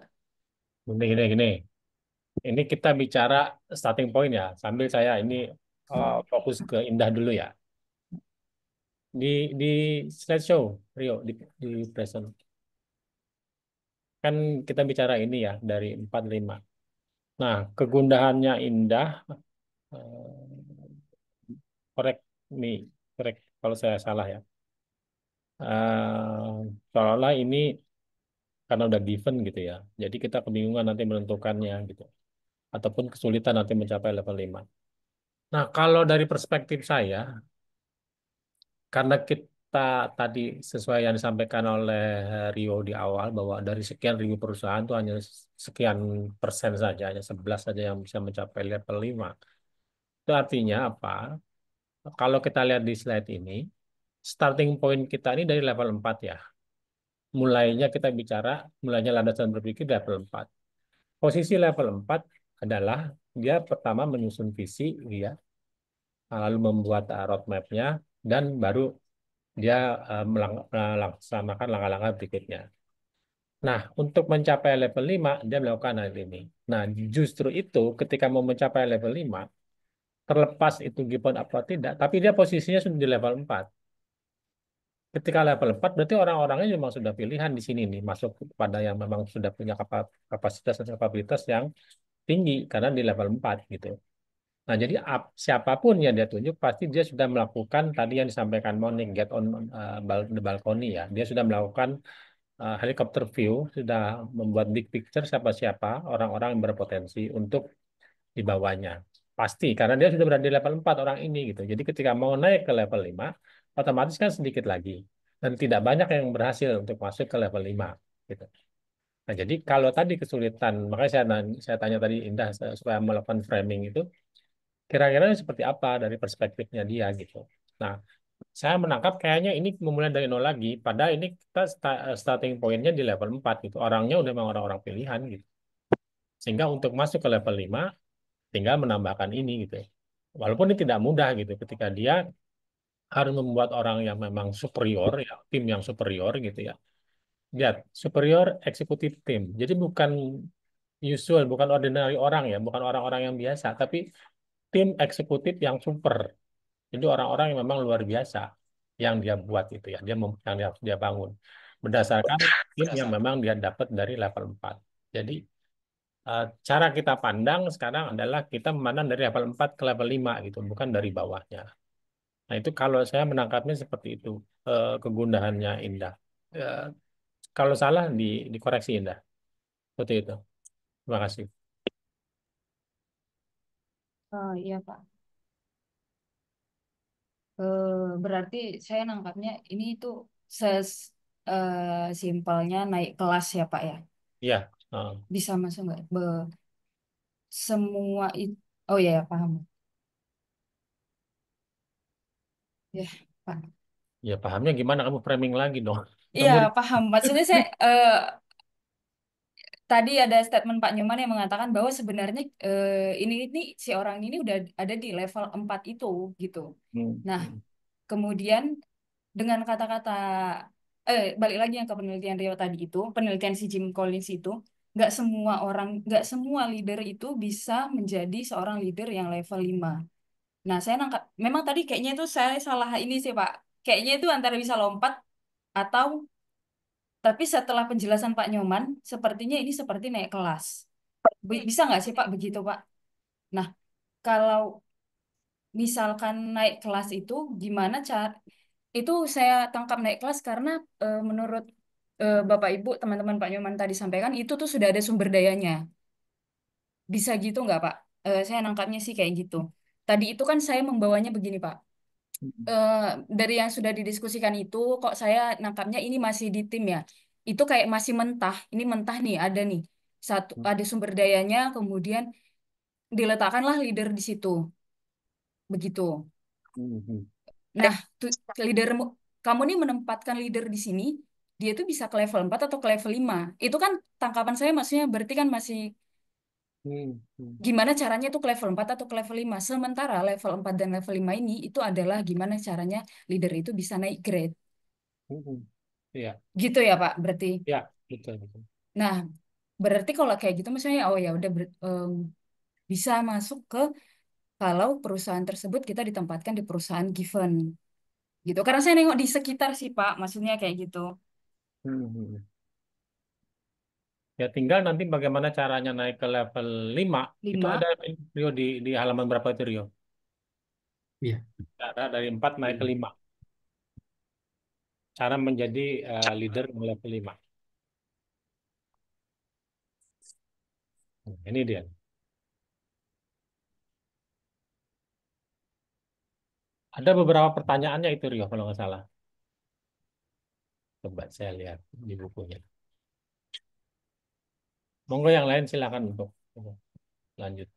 Gini, gini, gini. Ini kita bicara starting point ya. Sambil saya ini fokus ke Indah dulu ya. Di slideshow, Rio, di present. Kan kita bicara ini ya, dari 45. Nah, kegundahannya Indah, correct me, correct kalau saya salah ya. Seolah-olah ini karena udah given gitu ya. Jadi kita kebingungan nanti menentukannya gitu. Ataupun kesulitan nanti mencapai level 5. Nah, kalau dari perspektif saya, karena kita tadi sesuai yang disampaikan oleh Rio di awal, bahwa dari sekian ribu perusahaan itu hanya sekian persen saja, hanya 11 saja yang bisa mencapai level 5. Itu artinya apa? Kalau kita lihat di slide ini, starting point kita ini dari level 4 ya. Mulainya landasan berpikir level 4. Posisi level 4 adalah dia pertama menyusun visi, ya, lalu membuat roadmap-nya, dan baru dia melaksanakan langkah-langkah berikutnya. Nah, untuk mencapai level 5, dia melakukan hal ini. Nah, justru itu ketika mau mencapai level 5, terlepas itu given apa tidak, tapi dia posisinya sudah di level 4. Ketika level 4, berarti orang-orangnya memang sudah pilihan di sini nih, masuk pada yang memang sudah punya kapasitas dan kapabilitas yang tinggi, karena di level 4 gitu. Nah, jadi siapapun yang dia tunjuk, pasti dia sudah melakukan tadi yang disampaikan Monik, get on the balcony ya. Dia sudah melakukan helicopter view, sudah membuat big picture siapa-siapa orang-orang yang berpotensi untuk dibawanya. Pasti, karena dia sudah berada di level 4 orang ini gitu. Jadi ketika mau naik ke level 5, otomatis kan sedikit lagi. Dan tidak banyak yang berhasil untuk masuk ke level 5 gitu. Nah, jadi kalau tadi kesulitan, makanya saya tanya tadi Indah supaya melakukan framing itu, kira-kira seperti apa dari perspektifnya dia gitu. Nah, saya menangkap kayaknya ini memulai dari nol lagi, padahal ini kita starting pointnya di level 4 gitu. Orangnya udah memang orang-orang pilihan gitu. Sehingga untuk masuk ke level 5 tinggal menambahkan ini gitu. Walaupun ini tidak mudah gitu ketika dia harus membuat orang yang memang superior ya, tim yang superior gitu ya. Lihat, superior executive team. Jadi bukan usual, bukan ordinary orang ya, bukan orang-orang yang biasa, tapi tim eksekutif yang super. Jadi orang-orang yang memang luar biasa yang dia buat itu ya, yang dia bangun berdasarkan tim yang memang dia dapat dari level 4. Jadi cara kita pandang sekarang adalah kita memandang dari level 4 ke level 5 gitu, bukan dari bawahnya. Nah, itu kalau saya menangkapnya seperti itu, kegundahannya Indah. Eh, Kalau salah dikoreksi Indah. Seperti itu. Terima kasih. Oh iya Pak. Berarti saya nangkapnya ini tuh ses simpelnya naik kelas ya Pak ya. Iya. Bisa masuk nggak? Semua itu. Oh iya, paham. Ya, Pak. Ya pahamnya gimana? Kamu framing lagi dong. Iya, Kamu paham. Maksudnya saya tadi ada statement Pak Nyoman yang mengatakan bahwa sebenarnya ini si orang ini udah ada di level 4 itu gitu. Nah, Hmm. kemudian dengan kata-kata balik lagi yang ke penelitian Rio tadi itu, penelitian si Jim Collins itu, nggak semua leader itu bisa menjadi seorang leader yang level 5. Nah, saya nangkap memang tadi kayaknya itu saya salah ini sih, Pak. Kayaknya itu antara bisa lompat atau tapi setelah penjelasan Pak Nyoman, sepertinya ini seperti naik kelas. Bisa nggak sih Pak begitu Pak? Nah, kalau misalkan naik kelas itu gimana cara itu saya tangkap naik kelas karena menurut Bapak Ibu teman-teman Pak Nyoman tadi sampaikan itu tuh sudah ada sumber dayanya. Bisa gitu nggak Pak? Saya nangkapnya sih kayak gitu. Tadi itu kan saya membawanya begini Pak. Eh, dari yang sudah didiskusikan itu kok saya nangkapnya ini masih di tim ya. Itu kayak masih mentah. Ini mentah nih ada nih. Ada sumber dayanya kemudian diletakkanlah leader di situ. Begitu. Hmm. Nah, leader kamu nih menempatkan leader di sini, dia tuh bisa ke level 4 atau ke level 5. Itu kan tangkapan saya maksudnya berarti kan masih Hmm. Hmm. gimana caranya itu ke level 4 atau ke level 5. Sementara level 4 dan level 5 ini itu adalah gimana caranya leader itu bisa naik grade. Hmm. Iya, Gitu ya, Pak, berarti. ya, betul, betul. Nah, berarti kalau kayak gitu misalnya oh ya udah bisa masuk ke kalau perusahaan tersebut kita ditempatkan di perusahaan given gitu. Karena saya nengok di sekitar sih Pak, maksudnya kayak gitu. Hmm. Ya tinggal nanti bagaimana caranya naik ke level 5. Itu 5. ada Rio di halaman berapa itu Rio? Iya. Cara dari 4 naik ke 5. Cara menjadi leader di level 5. Ini dia. Ada beberapa pertanyaannya itu Rio kalau nggak salah. Coba saya lihat di bukunya. Monggo yang lain silakan untuk lanjut.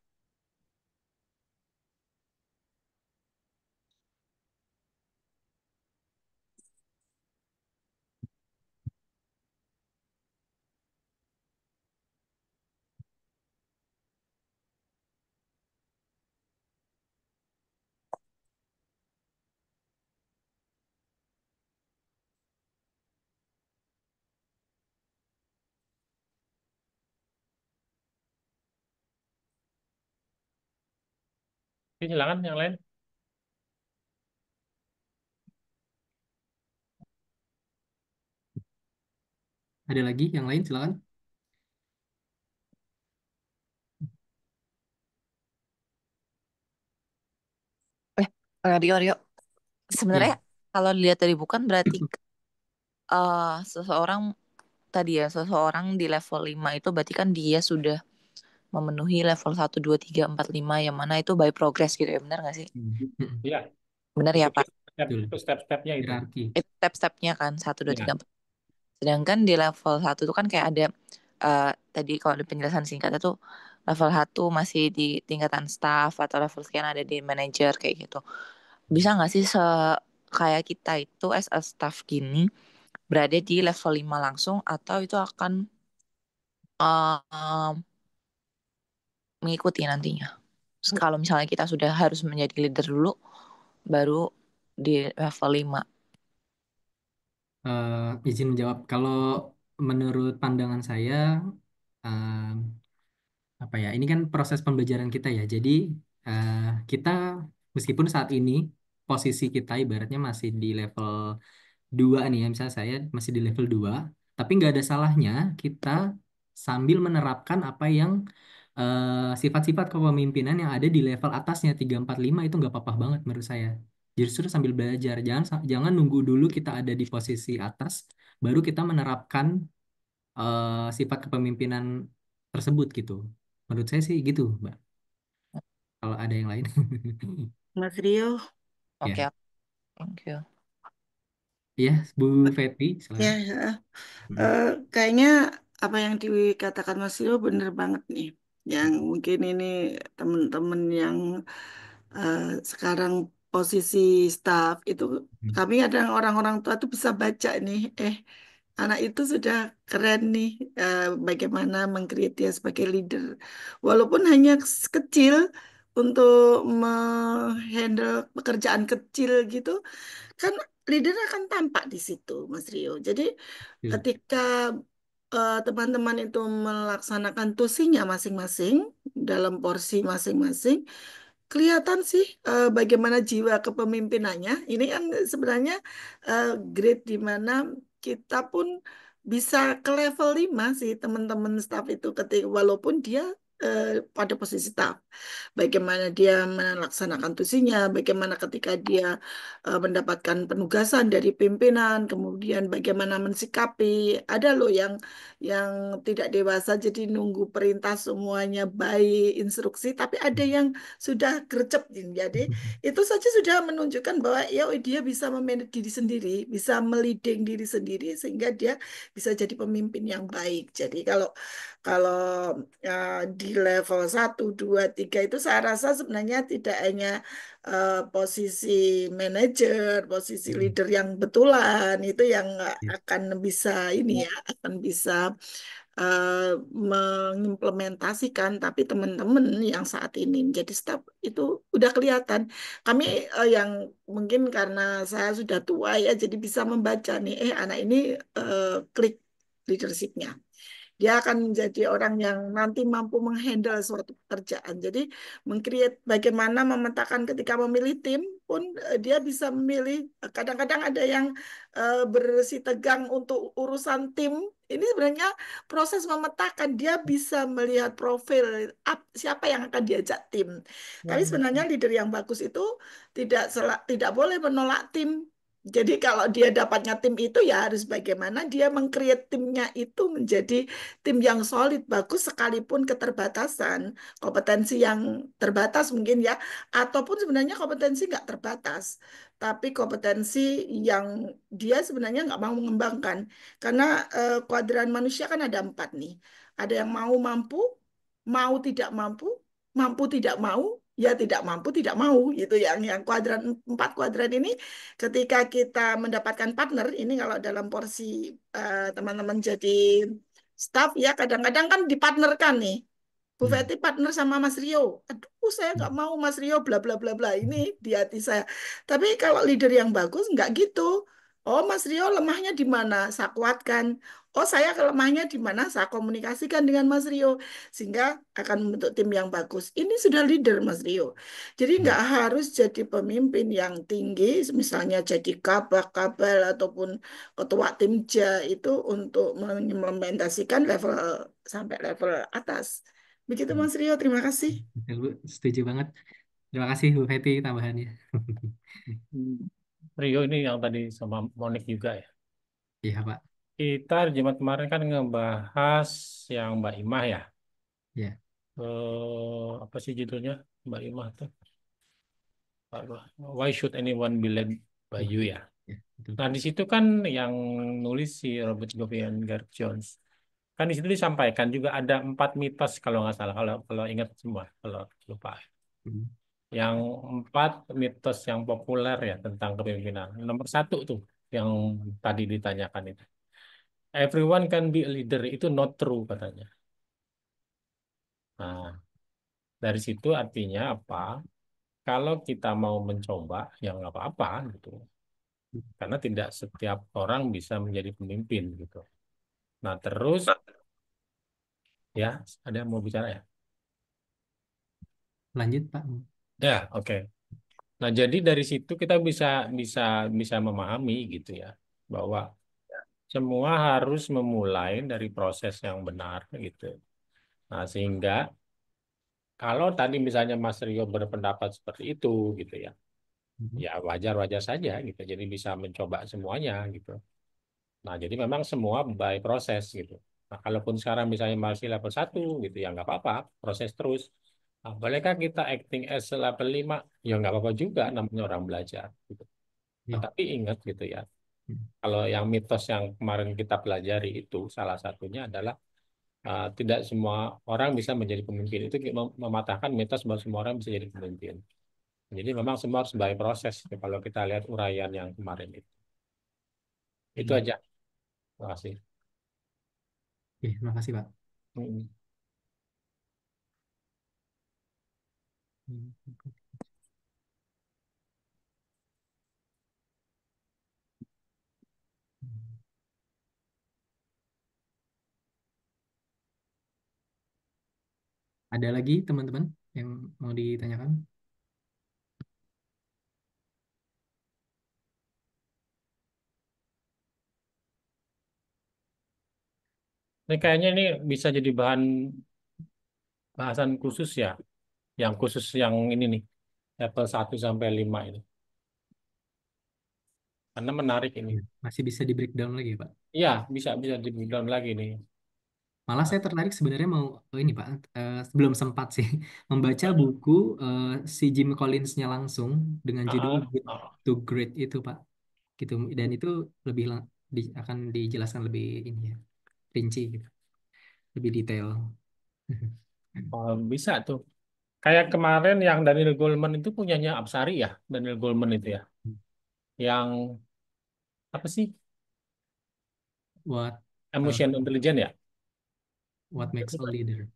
Oke, silakan yang lain. Ada lagi yang lain silakan. Rio, Rio. Sebenarnya Ya. kalau dilihat dari bukan berarti seseorang tadi ya, seseorang di level 5 itu berarti kan dia sudah memenuhi level 1, 2, 3, 4, 5 yang mana itu by progress gitu ya, benar nggak sih? Iya, Benar ya, Pak? Betul. itu step-stepnya itu. Hierarki. Itu step-stepnya kan 1, 2, Ya. 3, 4. Sedangkan di level 1 itu kan kayak ada tadi kalau di penjelasan singkatnya tuh level 1 masih di tingkatan staff atau level sekian ada di manager kayak gitu. Bisa nggak sih kayak kita itu as a staff gini berada di level 5 langsung atau itu akan um, mengikuti nantinya? Kalau misalnya kita sudah harus menjadi leader dulu baru di level 5. Izin menjawab. Kalau menurut pandangan saya, apa ya? Ini kan proses pembelajaran kita ya. Jadi eh, kita meskipun saat ini posisi kita ibaratnya masih di level 2 nih ya, misalnya saya masih di level 2, tapi nggak ada salahnya kita sambil menerapkan apa yang sifat-sifat kepemimpinan yang ada di level atasnya 3, 4, 5 itu nggak apa-apa banget menurut saya. Justru sambil belajar, jangan nunggu dulu kita ada di posisi atas, baru kita menerapkan sifat kepemimpinan tersebut gitu. Menurut saya sih gitu, Mbak. Kalau ada yang lain. Mas Rio. Oke, Ya, thank you. ya, Bu Fetri, Ya, silakan. kayaknya apa yang dikatakan Mas Rio bener banget nih. Yang mungkin ini teman-teman yang sekarang posisi staff itu, kami kadang orang-orang tua tuh bisa baca nih, anak itu sudah keren nih, bagaimana meng-create dia sebagai leader. Walaupun hanya kecil untuk menghandle pekerjaan kecil gitu, kan leader akan tampak di situ, Mas Rio. Jadi Iya. ketika teman-teman itu melaksanakan tusinya masing-masing dalam porsi masing-masing, kelihatan sih bagaimana jiwa kepemimpinannya. Ini kan sebenarnya grade di mana kita pun bisa ke level 5 sih teman-teman staff itu, ketika walaupun dia pada posisi staff. Bagaimana dia melaksanakan tusinya, bagaimana ketika dia mendapatkan penugasan dari pimpinan, kemudian bagaimana mensikapi. Ada loh yang tidak dewasa jadi nunggu perintah semuanya baik instruksi, tapi ada yang sudah gercep. Jadi itu saja sudah menunjukkan bahwa ya dia bisa memanage diri sendiri, bisa meliding diri sendiri sehingga dia bisa jadi pemimpin yang baik. Jadi kalau kalau di level 1, 2, 3 itu saya rasa sebenarnya tidak hanya posisi manajer, posisi leader yang betulan itu yang akan bisa ini ya, akan bisa mengimplementasikan, tapi teman-teman yang saat ini menjadi staff itu udah kelihatan. Kami yang mungkin karena saya sudah tua ya, jadi bisa membaca nih, anak ini klik leadershipnya. Dia akan menjadi orang yang nanti mampu menghandle suatu pekerjaan. Jadi meng-create bagaimana memetakan ketika memilih tim pun dia bisa memilih. Kadang-kadang ada yang bersitegang untuk urusan tim. Ini sebenarnya proses memetakan. Dia bisa melihat profil siapa yang akan diajak tim. Tapi sebenarnya leader yang bagus itu tidak boleh menolak tim. Jadi kalau dia dapatnya tim itu ya harus bagaimana dia meng-create timnya itu menjadi tim yang solid, bagus sekalipun keterbatasan, kompetensi yang terbatas mungkin ya, ataupun sebenarnya kompetensi nggak terbatas, tapi kompetensi yang dia sebenarnya nggak mau mengembangkan. Karena kuadran manusia kan ada 4 nih. Ada yang mau tidak mampu, mampu tidak mau, ya tidak mampu tidak mau gitu yang kuadran 4 kuadran ini ketika kita mendapatkan partner ini kalau dalam porsi teman-teman jadi staff ya kadang-kadang kan dipartnerkan nih. Bu Feti partner sama Mas Rio. Aduh, saya nggak mau Mas Rio bla bla bla bla ini di hati saya. Tapi kalau leader yang bagus nggak gitu. Oh, Mas Rio lemahnya di mana? Saya kuatkan. Oh, saya lemahnya di mana? Saya komunikasikan dengan Mas Rio sehingga akan membentuk tim yang bagus. Ini sudah leader Mas Rio. Jadi nggak harus jadi pemimpin yang tinggi, misalnya jadi kabak-kabel ataupun ketua tim JA itu untuk mengimplementasikan level sampai level atas. Begitu Mas Rio, terima kasih. Betul, Bu. Setuju banget. Terima kasih Bu Feti tambahannya. Rio ini yang tadi sama Monik juga ya. Iya Pak. Kita Jumat kemarin kan ngebahas yang Mbak Imah ya. Ya. Apa sih judulnya Mbak Imah tuh? Why should anyone be led by you ya? Ya, betul. Nah di situ kan yang nulis si Robert Govian Garth Jones. Kan di situ disampaikan juga ada 4 mitos kalau nggak salah, kalau ingat semua, kalau lupa. Yang 4 mitos yang populer ya tentang kepemimpinan. Nomor 1 tuh yang tadi ditanyakan itu. Everyone can be a leader, itu not true katanya. Nah, dari situ artinya apa? Kalau kita mau mencoba, ya nggak apa-apa gitu. Karena tidak setiap orang bisa menjadi pemimpin gitu. Nah, terus ya, ada yang mau bicara ya? Lanjut Pak. Ya, oke. Nah, jadi dari situ kita bisa bisa bisa memahami gitu ya, bahwa semua harus memulai dari proses yang benar gitu. Nah, sehingga kalau tadi misalnya Mas Rio berpendapat seperti itu gitu ya, ya wajar-wajar saja gitu. Jadi bisa mencoba semuanya gitu. Nah, jadi memang semua by proses gitu. Nah, kalaupun sekarang misalnya masih level 1 gitu ya nggak apa-apa, proses terus. Nah, bolehkah kita acting as level 5? Ya nggak apa-apa juga, namanya orang belajar gitu. Nah, Ya. tapi ingat gitu ya, kalau yang mitos yang kemarin kita pelajari itu salah satunya adalah tidak semua orang bisa menjadi pemimpin. Itu mematahkan mitos bahwa semua orang bisa jadi pemimpin. Jadi memang semua harus by proses. Kalau kita lihat uraian yang kemarin itu. Itu aja. Terima kasih. Oke, terima kasih Pak. Ada lagi teman-teman yang mau ditanyakan? Ini kayaknya ini bisa jadi bahan bahasan khusus ya. Yang khusus yang ini nih. Level 1 sampai 5 ini. Karena menarik ini. Masih bisa di breakdown lagi ya Pak? Iya, bisa di breakdown lagi nih. Malah saya tertarik sebenarnya mau ini Pak, belum sempat sih membaca buku si Jim Collins-nya langsung dengan judul Good to Great itu Pak, gitu. Dan itu lebih akan dijelaskan lebih ini ya, rinci gitu, lebih detail. Bisa tuh. Kayak kemarin yang Daniel Goleman itu punyanya Apsari ya, Daniel Goleman itu ya. Yang apa sih? What Emotion Intelligence ya? What makes a leader?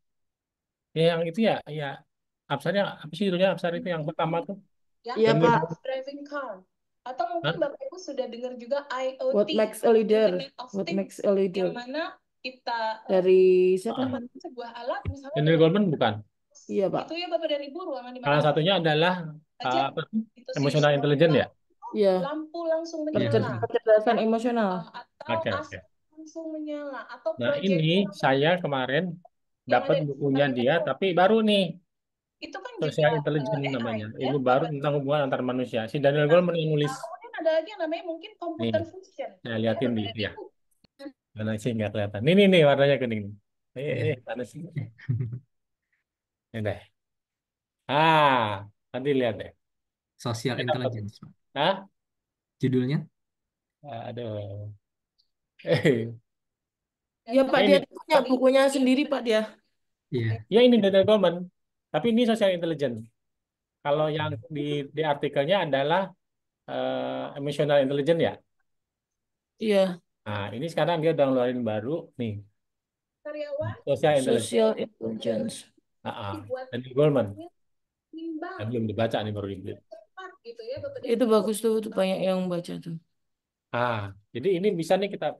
Ya, yang itu ya, ya. Apsari apa sih judulnya Apsari itu yang pertama tuh? Iya Pak. Driving car. Atau mungkin Bapak Ibu sudah dengar juga IoT, What makes a leader? Internet of What Things, makes a leader? yang mana Dari siapa? Daniel Goleman bukan. Iya, Pak. Salah satunya adalah apa tuh? Emotional intelligence ya. Iya, Iya, kecerdasan emosional. Oke, oke. Nah, ini saya kemarin dapat bukunya dia, tapi baru nih, Social Intelligence namanya. Ini baru tentang hubungan antar manusia. Si Daniel Goleman yang nulis. Nih, saya liatin di ya. Mana sih nggak kelihatan. Nih, warnanya kuning. Mana sih? Ini deh. Nanti lihat deh. Social Saya dapat. Intelligence, Pak. Hah? Judulnya? Aduh. Iya, Pak, Ini, dia punya bukunya sendiri, Pak, dia. Iya. ya ini Daniel Goleman. Tapi ini Social Intelligence. Kalau yang di artikelnya adalah emotional intelligence ya. Iya, Nah, ini sekarang dia udah ngeluarin baru nih, Social Intelligence. social intelligence. Daniel Goleman. Yang belum dibaca nih baru dibeli. Itu bagus tuh banyak yang baca tuh. Jadi ini bisa nih kita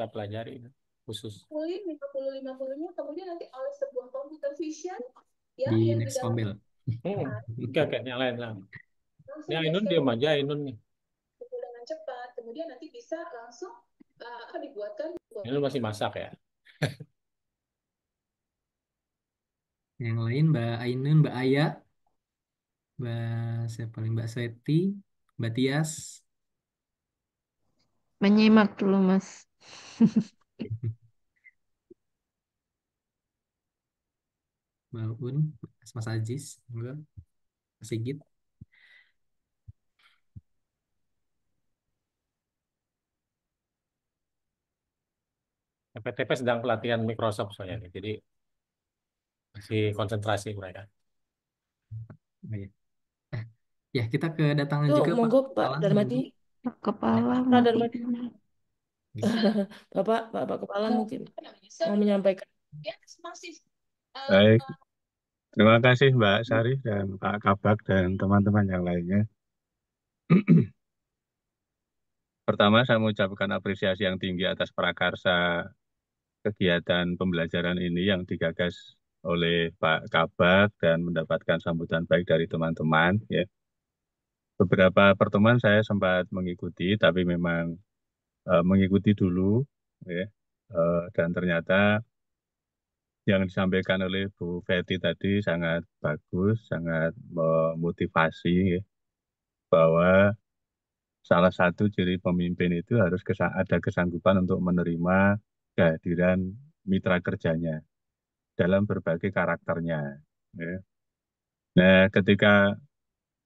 pelajari khusus. Di next Kombel. Oke, yang lain lah. Yang Ainun diam aja, Ainun nih. Ainun masih masak ya. Yang lain Mbak Ainun, Mbak Aya, siapa paling Mbak Sweti, Mbak Tias. Menyimak dulu, Mas. Mbak Un, Mas Aziz, Mbak Sigit. PTP sedang pelatihan Microsoft soalnya nih, jadi masih konsentrasi mereka. Oh, ya. Ya, kita kedatangan Tuh, juga monggo Pak Alan. Darmadi. Kepala Pak mati. Darmadi. Bapak Kepala mungkin mau menyampaikan. Baik, terima kasih Mbak Sari dan Pak Kabak dan teman-teman yang lainnya. Pertama, saya mengucapkan apresiasi yang tinggi atas prakarsa kegiatan pembelajaran ini yang digagas oleh Pak Kabak dan mendapatkan sambutan baik dari teman-teman. Ya. Beberapa pertemuan saya sempat mengikuti, tapi memang mengikuti dulu, ya. Dan ternyata yang disampaikan oleh Bu Feti tadi sangat bagus, sangat memotivasi, ya, bahwa salah satu ciri pemimpin itu harus ada kesanggupan untuk menerima kehadiran mitra kerjanya dalam berbagai karakternya. Ya. Nah, ketika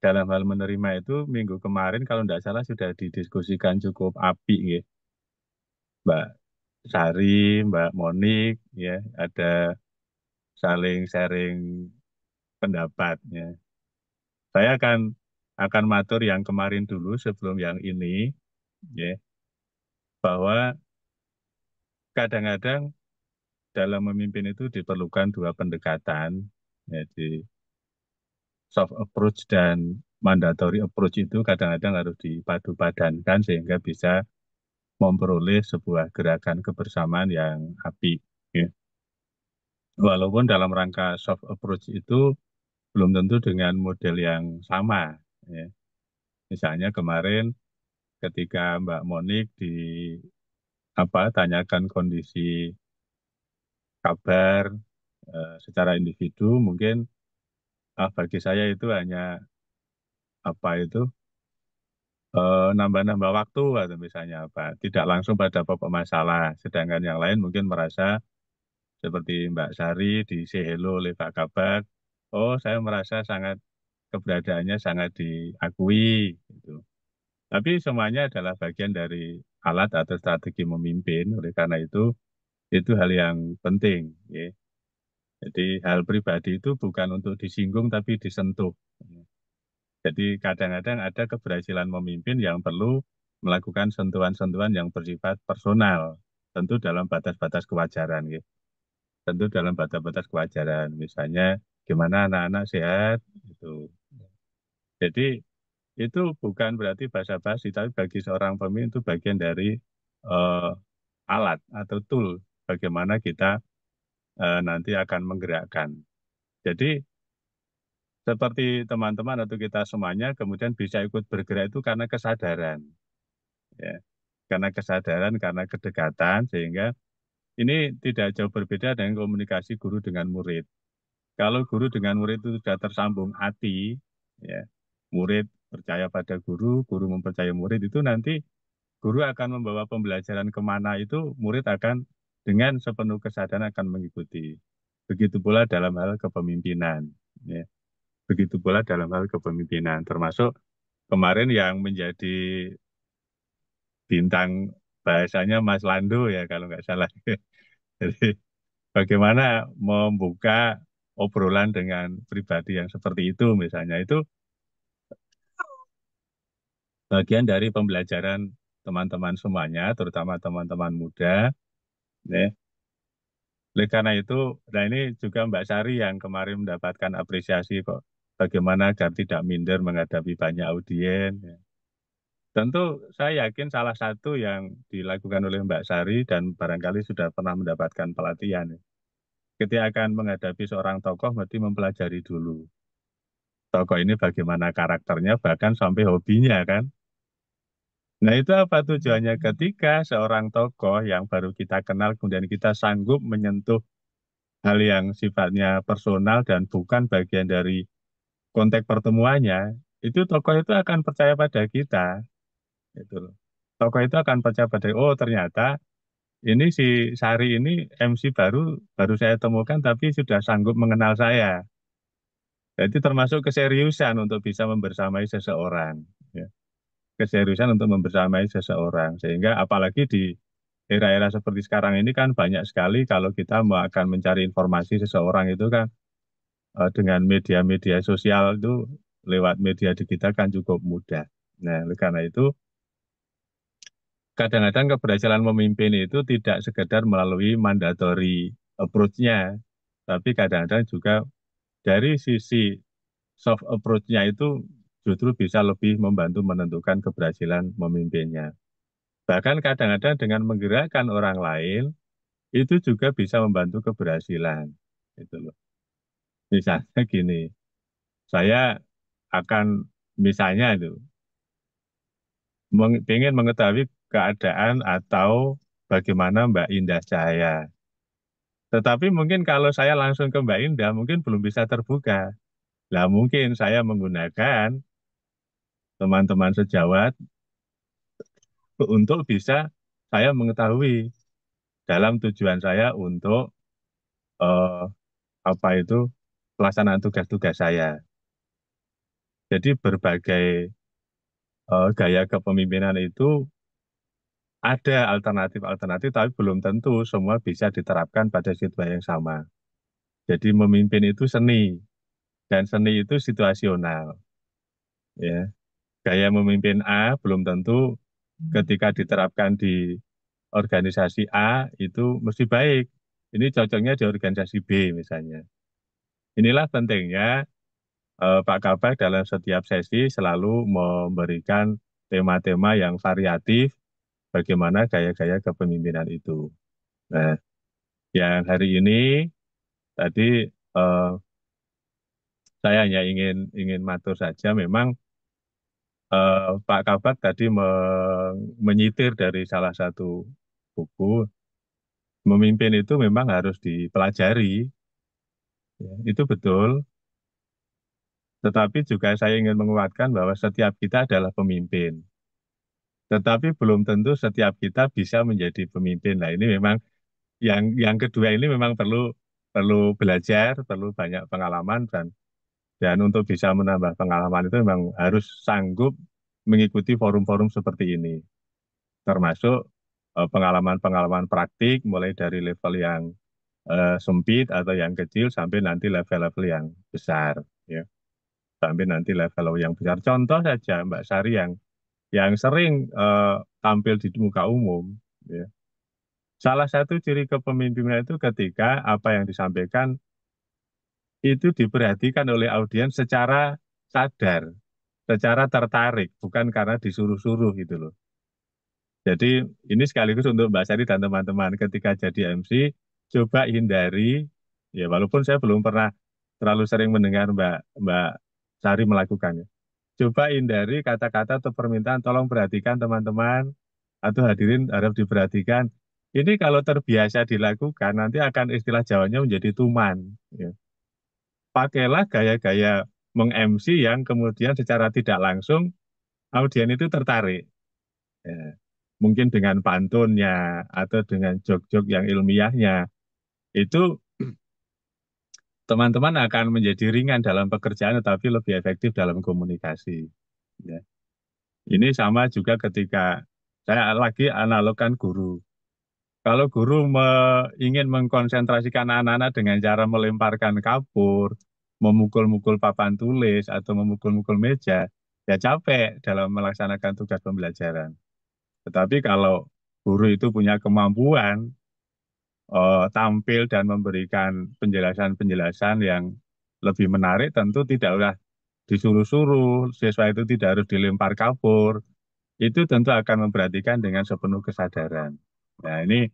dalam hal menerima itu minggu kemarin kalau tidak salah sudah didiskusikan cukup apik, ya. Mbak Sari, Mbak Monik, ya, ada saling sharing pendapat. Ya. Saya akan matur yang kemarin dulu sebelum yang ini, ya, bahwa kadang-kadang dalam memimpin itu diperlukan dua pendekatan, yaitu soft approach dan mandatory approach itu kadang-kadang harus dipadu-padankan sehingga bisa memperoleh sebuah gerakan kebersamaan yang apik. Ya. Walaupun dalam rangka soft approach itu belum tentu dengan model yang sama. Ya. Misalnya kemarin ketika Mbak Monik tanyakan kondisi kabar secara individu, mungkin bagi saya itu hanya nambah-nambah waktu atau misalnya tidak langsung pada pokok masalah. Sedangkan yang lain mungkin merasa seperti Mbak Sari di say hello oleh Pak Kabak, oh saya merasa keberadaannya sangat diakui gitu. Tapi semuanya adalah bagian dari alat atau strategi memimpin. Oleh karena itu hal yang penting. Ya. Jadi hal pribadi itu bukan untuk disinggung tapi disentuh. Jadi kadang-kadang ada keberhasilan memimpin yang perlu melakukan sentuhan-sentuhan yang bersifat personal, tentu dalam batas-batas kewajaran. Ya. Tentu dalam batas-batas kewajaran. Misalnya gimana anak-anak sehat, itu. Jadi itu bukan berarti basa-basi, tapi bagi seorang pemimpin itu bagian dari alat atau tool bagaimana kita nanti akan menggerakkan. Jadi seperti teman-teman atau kita semuanya kemudian bisa ikut bergerak itu karena kesadaran, ya. Karena kesadaran, karena kedekatan, sehingga ini tidak jauh berbeda dengan komunikasi guru dengan murid. Kalau guru dengan murid itu sudah tersambung hati, ya, murid percaya pada guru, guru mempercayai murid, itu nanti guru akan membawa pembelajaran kemana itu murid akan dengan sepenuh kesadaran akan mengikuti. Begitu pula dalam hal kepemimpinan, ya. Begitu pula dalam hal kepemimpinan, termasuk kemarin yang menjadi bintang bahasanya Mas Lando ya kalau nggak salah. Jadi bagaimana membuka obrolan dengan pribadi yang seperti itu misalnya, itu bagian dari pembelajaran teman-teman semuanya, terutama teman-teman muda, ya. Oleh karena itu, nah ini juga Mbak Sari yang kemarin mendapatkan apresiasi kok, bagaimana agar tidak minder menghadapi banyak audien. Ya. Tentu saya yakin salah satu yang dilakukan oleh Mbak Sari dan barangkali sudah pernah mendapatkan pelatihan. Ya. Ketika akan menghadapi seorang tokoh, mesti mempelajari dulu. Tokoh ini bagaimana karakternya, bahkan sampai hobinya kan. Nah itu apa tujuannya? Ketika seorang tokoh yang baru kita kenal, kemudian kita sanggup menyentuh hal yang sifatnya personal dan bukan bagian dari konteks pertemuannya, itu tokoh itu akan percaya pada kita. Gitu loh. Tokoh itu akan percaya pada, oh ternyata ini si Sari ini MC baru saya temukan tapi sudah sanggup mengenal saya. Jadi termasuk keseriusan untuk bisa membersamai seseorang. Ya. Keseriusan untuk membersamai seseorang. Sehingga apalagi di era-era seperti sekarang ini kan banyak sekali kalau kita akan mencari informasi seseorang itu kan dengan media-media sosial itu lewat media digital kan cukup mudah. Nah, oleh karena itu kadang-kadang keberhasilan memimpin itu tidak sekedar melalui mandatory approach-nya, tapi kadang-kadang juga dari sisi soft approach-nya itu justru bisa lebih membantu menentukan keberhasilan memimpinnya. Bahkan kadang-kadang dengan menggerakkan orang lain, itu juga bisa membantu keberhasilan. Gitu loh. Misalnya gini, saya akan misalnya itu ingin mengetahui keadaan atau bagaimana Mbak Indah Cahaya. Tetapi mungkin kalau saya langsung ke Mbak Indah, mungkin belum bisa terbuka. Nah, mungkin saya menggunakan teman-teman sejawat untuk bisa saya mengetahui dalam tujuan saya untuk eh, apa itu pelaksanaan tugas-tugas saya. Jadi berbagai gaya kepemimpinan itu ada alternatif-alternatif, tapi belum tentu semua bisa diterapkan pada situasi yang sama. Jadi memimpin itu seni, dan seni itu situasional. Ya, gaya memimpin A belum tentu ketika diterapkan di organisasi A itu mesti baik. Ini cocoknya di organisasi B misalnya. Inilah pentingnya Pak Kabak dalam setiap sesi selalu memberikan tema-tema yang variatif bagaimana gaya-gaya kepemimpinan itu. Nah, yang hari ini tadi saya hanya ingin matur saja. Memang Pak Kabak tadi menyitir dari salah satu buku, memimpin itu memang harus dipelajari. Ya, itu betul. Tetapi juga saya ingin menguatkan bahwa setiap kita adalah pemimpin. Tetapi belum tentu setiap kita bisa menjadi pemimpin. Nah, ini memang yang kedua ini memang perlu perlu belajar, perlu banyak pengalaman dan untuk bisa menambah pengalaman itu memang harus sanggup mengikuti forum-forum seperti ini, termasuk pengalaman-pengalaman praktik mulai dari level yang sempit atau yang kecil sampai nanti level-level yang besar, ya. Sampai nanti level yang besar. Contoh saja Mbak Sari yang sering tampil di muka umum, ya. Salah satu ciri kepemimpinan itu ketika apa yang disampaikan itu diperhatikan oleh audiens secara sadar, secara tertarik, bukan karena disuruh-suruh gitu loh. Jadi ini sekaligus untuk Mbak Sari dan teman-teman ketika jadi MC, coba hindari, ya walaupun saya belum pernah terlalu sering mendengar Mbak Mbak Sari melakukannya. Coba hindari kata-kata atau permintaan, tolong perhatikan teman-teman, atau hadirin harap diperhatikan. Ini kalau terbiasa dilakukan, nanti akan istilah Jawanya menjadi tuman. Ya. Pakailah gaya-gaya meng-MC yang kemudian secara tidak langsung audien itu tertarik. Ya. Mungkin dengan pantunnya atau dengan jok-jok yang ilmiahnya, itu teman-teman akan menjadi ringan dalam pekerjaan tetapi lebih efektif dalam komunikasi. Ya. Ini sama juga ketika saya lagi analogkan guru. Kalau guru ingin mengkonsentrasikan anak-anak dengan cara melemparkan kapur, memukul-mukul papan tulis, atau memukul-mukul meja, ya capek dalam melaksanakan tugas pembelajaran. Tetapi kalau guru itu punya kemampuan tampil dan memberikan penjelasan-penjelasan yang lebih menarik, tentu tidaklah disuruh-suruh, siswa itu tidak harus dilempar kapur, itu tentu akan memperhatikan dengan sepenuh kesadaran. Nah, ini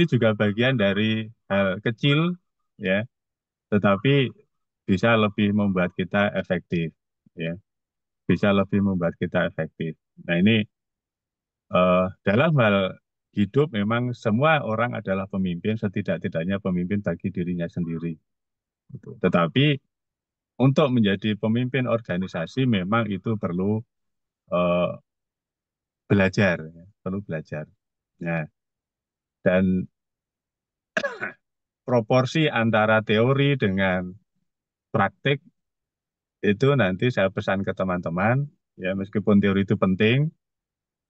juga bagian dari hal kecil, ya, tetapi bisa lebih membuat kita efektif, ya, bisa lebih membuat kita efektif. Nah, ini dalam hal hidup memang semua orang adalah pemimpin, setidak-tidaknya pemimpin bagi dirinya sendiri. Gitu. Tetapi untuk menjadi pemimpin organisasi memang itu perlu eh, belajar, ya, perlu belajar. Nah, dan proporsi antara teori dengan praktik itu nanti saya pesan ke teman-teman, ya meskipun teori itu penting,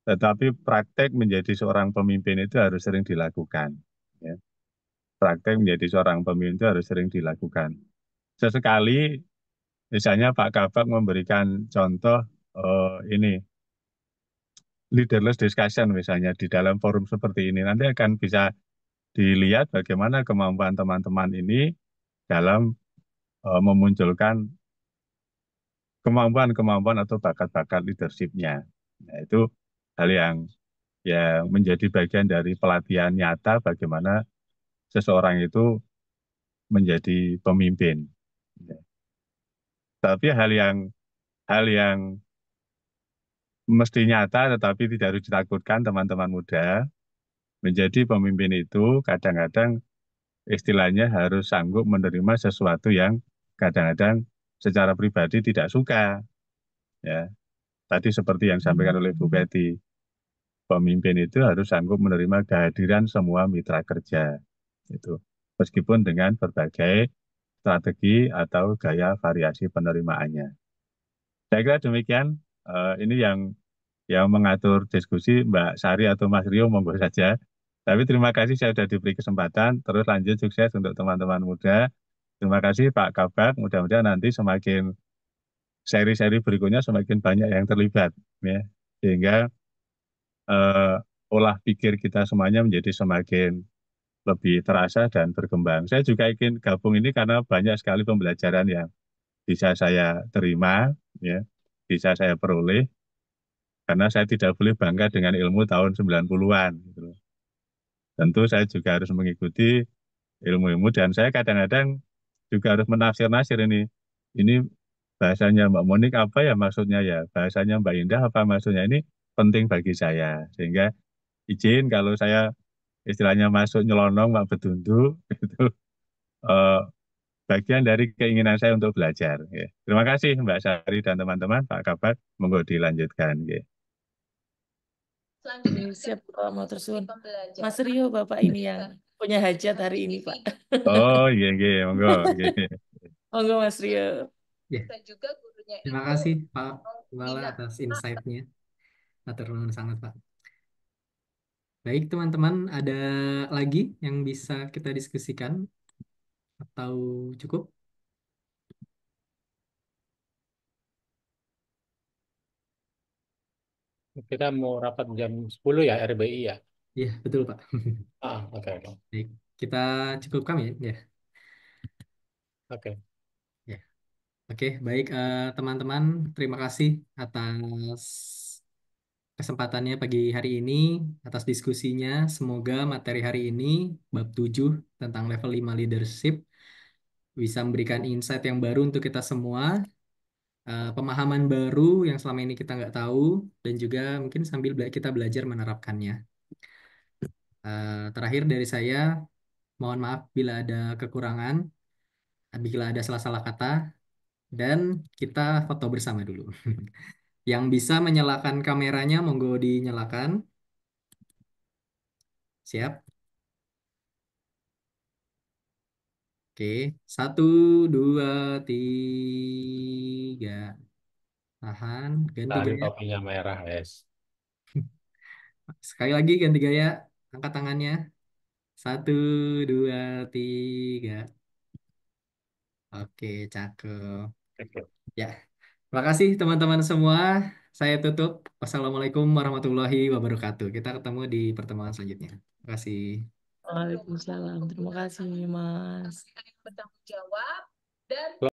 tetapi praktek menjadi seorang pemimpin itu harus sering dilakukan. Ya. Praktek menjadi seorang pemimpin itu harus sering dilakukan. Sesekali, misalnya Pak Kabak memberikan contoh ini leaderless discussion misalnya di dalam forum seperti ini, nanti akan bisa dilihat bagaimana kemampuan teman-teman ini dalam memunculkan kemampuan-kemampuan atau bakat-bakat leadership-nya. Nah, itu hal yang menjadi bagian dari pelatihan nyata bagaimana seseorang itu menjadi pemimpin. Ya. Tapi hal yang mesti nyata tetapi tidak harus ditakutkan teman-teman muda, menjadi pemimpin itu kadang-kadang istilahnya harus sanggup menerima sesuatu yang kadang-kadang secara pribadi tidak suka. Ya, tadi seperti yang disampaikan oleh Bu Betty, pemimpin itu harus sanggup menerima kehadiran semua mitra kerja. Itu meskipun dengan berbagai strategi atau gaya variasi penerimaannya. Saya kira demikian. Ini yang mengatur diskusi Mbak Sari atau Mas Rio monggo saja. Tapi terima kasih saya sudah diberi kesempatan. Terus lanjut sukses untuk teman-teman muda. Terima kasih Pak Kabak. Mudah-mudahan nanti semakin seri-seri berikutnya semakin banyak yang terlibat, ya, sehingga eh, olah pikir kita semuanya menjadi semakin lebih terasa dan berkembang. Saya juga ingin gabung ini karena banyak sekali pembelajaran yang bisa saya terima, ya, bisa saya peroleh, karena saya tidak boleh bangga dengan ilmu tahun 90-an. Gitu. Tentu saya juga harus mengikuti ilmu-ilmu dan saya kadang-kadang juga harus menafsir-nafsir ini. Ini bahasanya Mbak Monik apa ya maksudnya ya, bahasanya Mbak Indah apa maksudnya, ini penting bagi saya. Sehingga izin kalau saya istilahnya masuk nyelonong, Mbak Betunduk, itu eh, bagian dari keinginan saya untuk belajar. Ya. Terima kasih Mbak Sari dan teman-teman, Pak Kabat, monggo dilanjutkan. Ya. Siap Pak Matursuun. Mas Rio Bapak ini yang punya hajat hari ini Pak. Oh iya, iya, monggo. Iya. Monggo Mas Rio. Ya. Terima kasih Pak Wala atas insight-nya. Matur nuwun sangat Pak. Baik teman-teman, ada lagi yang bisa kita diskusikan atau cukup? Kita mau rapat jam 10 ya, RBI ya? Iya, betul Pak. Oke. Baik, kita cukupkan ya. Ya. Oke. Ya. Oke, baik teman-teman, terima kasih atas kesempatannya pagi hari ini, atas diskusinya. Semoga materi hari ini, bab 7 tentang level 5 leadership, bisa memberikan insight yang baru untuk kita semua, pemahaman baru yang selama ini kita nggak tahu, dan juga mungkin sambil kita belajar menerapkannya. Terakhir dari saya, mohon maaf bila ada kekurangan, bila ada salah-salah kata, dan kita foto bersama dulu. Yang bisa menyalakan kameranya, monggo dinyalakan. Siap? Oke, 1, 2, 3. Tahan, ganti Tadi gaya. topinya merah, es. Sekali lagi ganti gaya. Angkat tangannya. 1, 2, 3. Oke, cakep. Ya, terima kasih teman-teman semua. Saya tutup. Wassalamualaikum warahmatullahi wabarakatuh. Kita ketemu di pertemuan selanjutnya. Terima kasih. Waalaikumsalam. Terima kasih, Mas.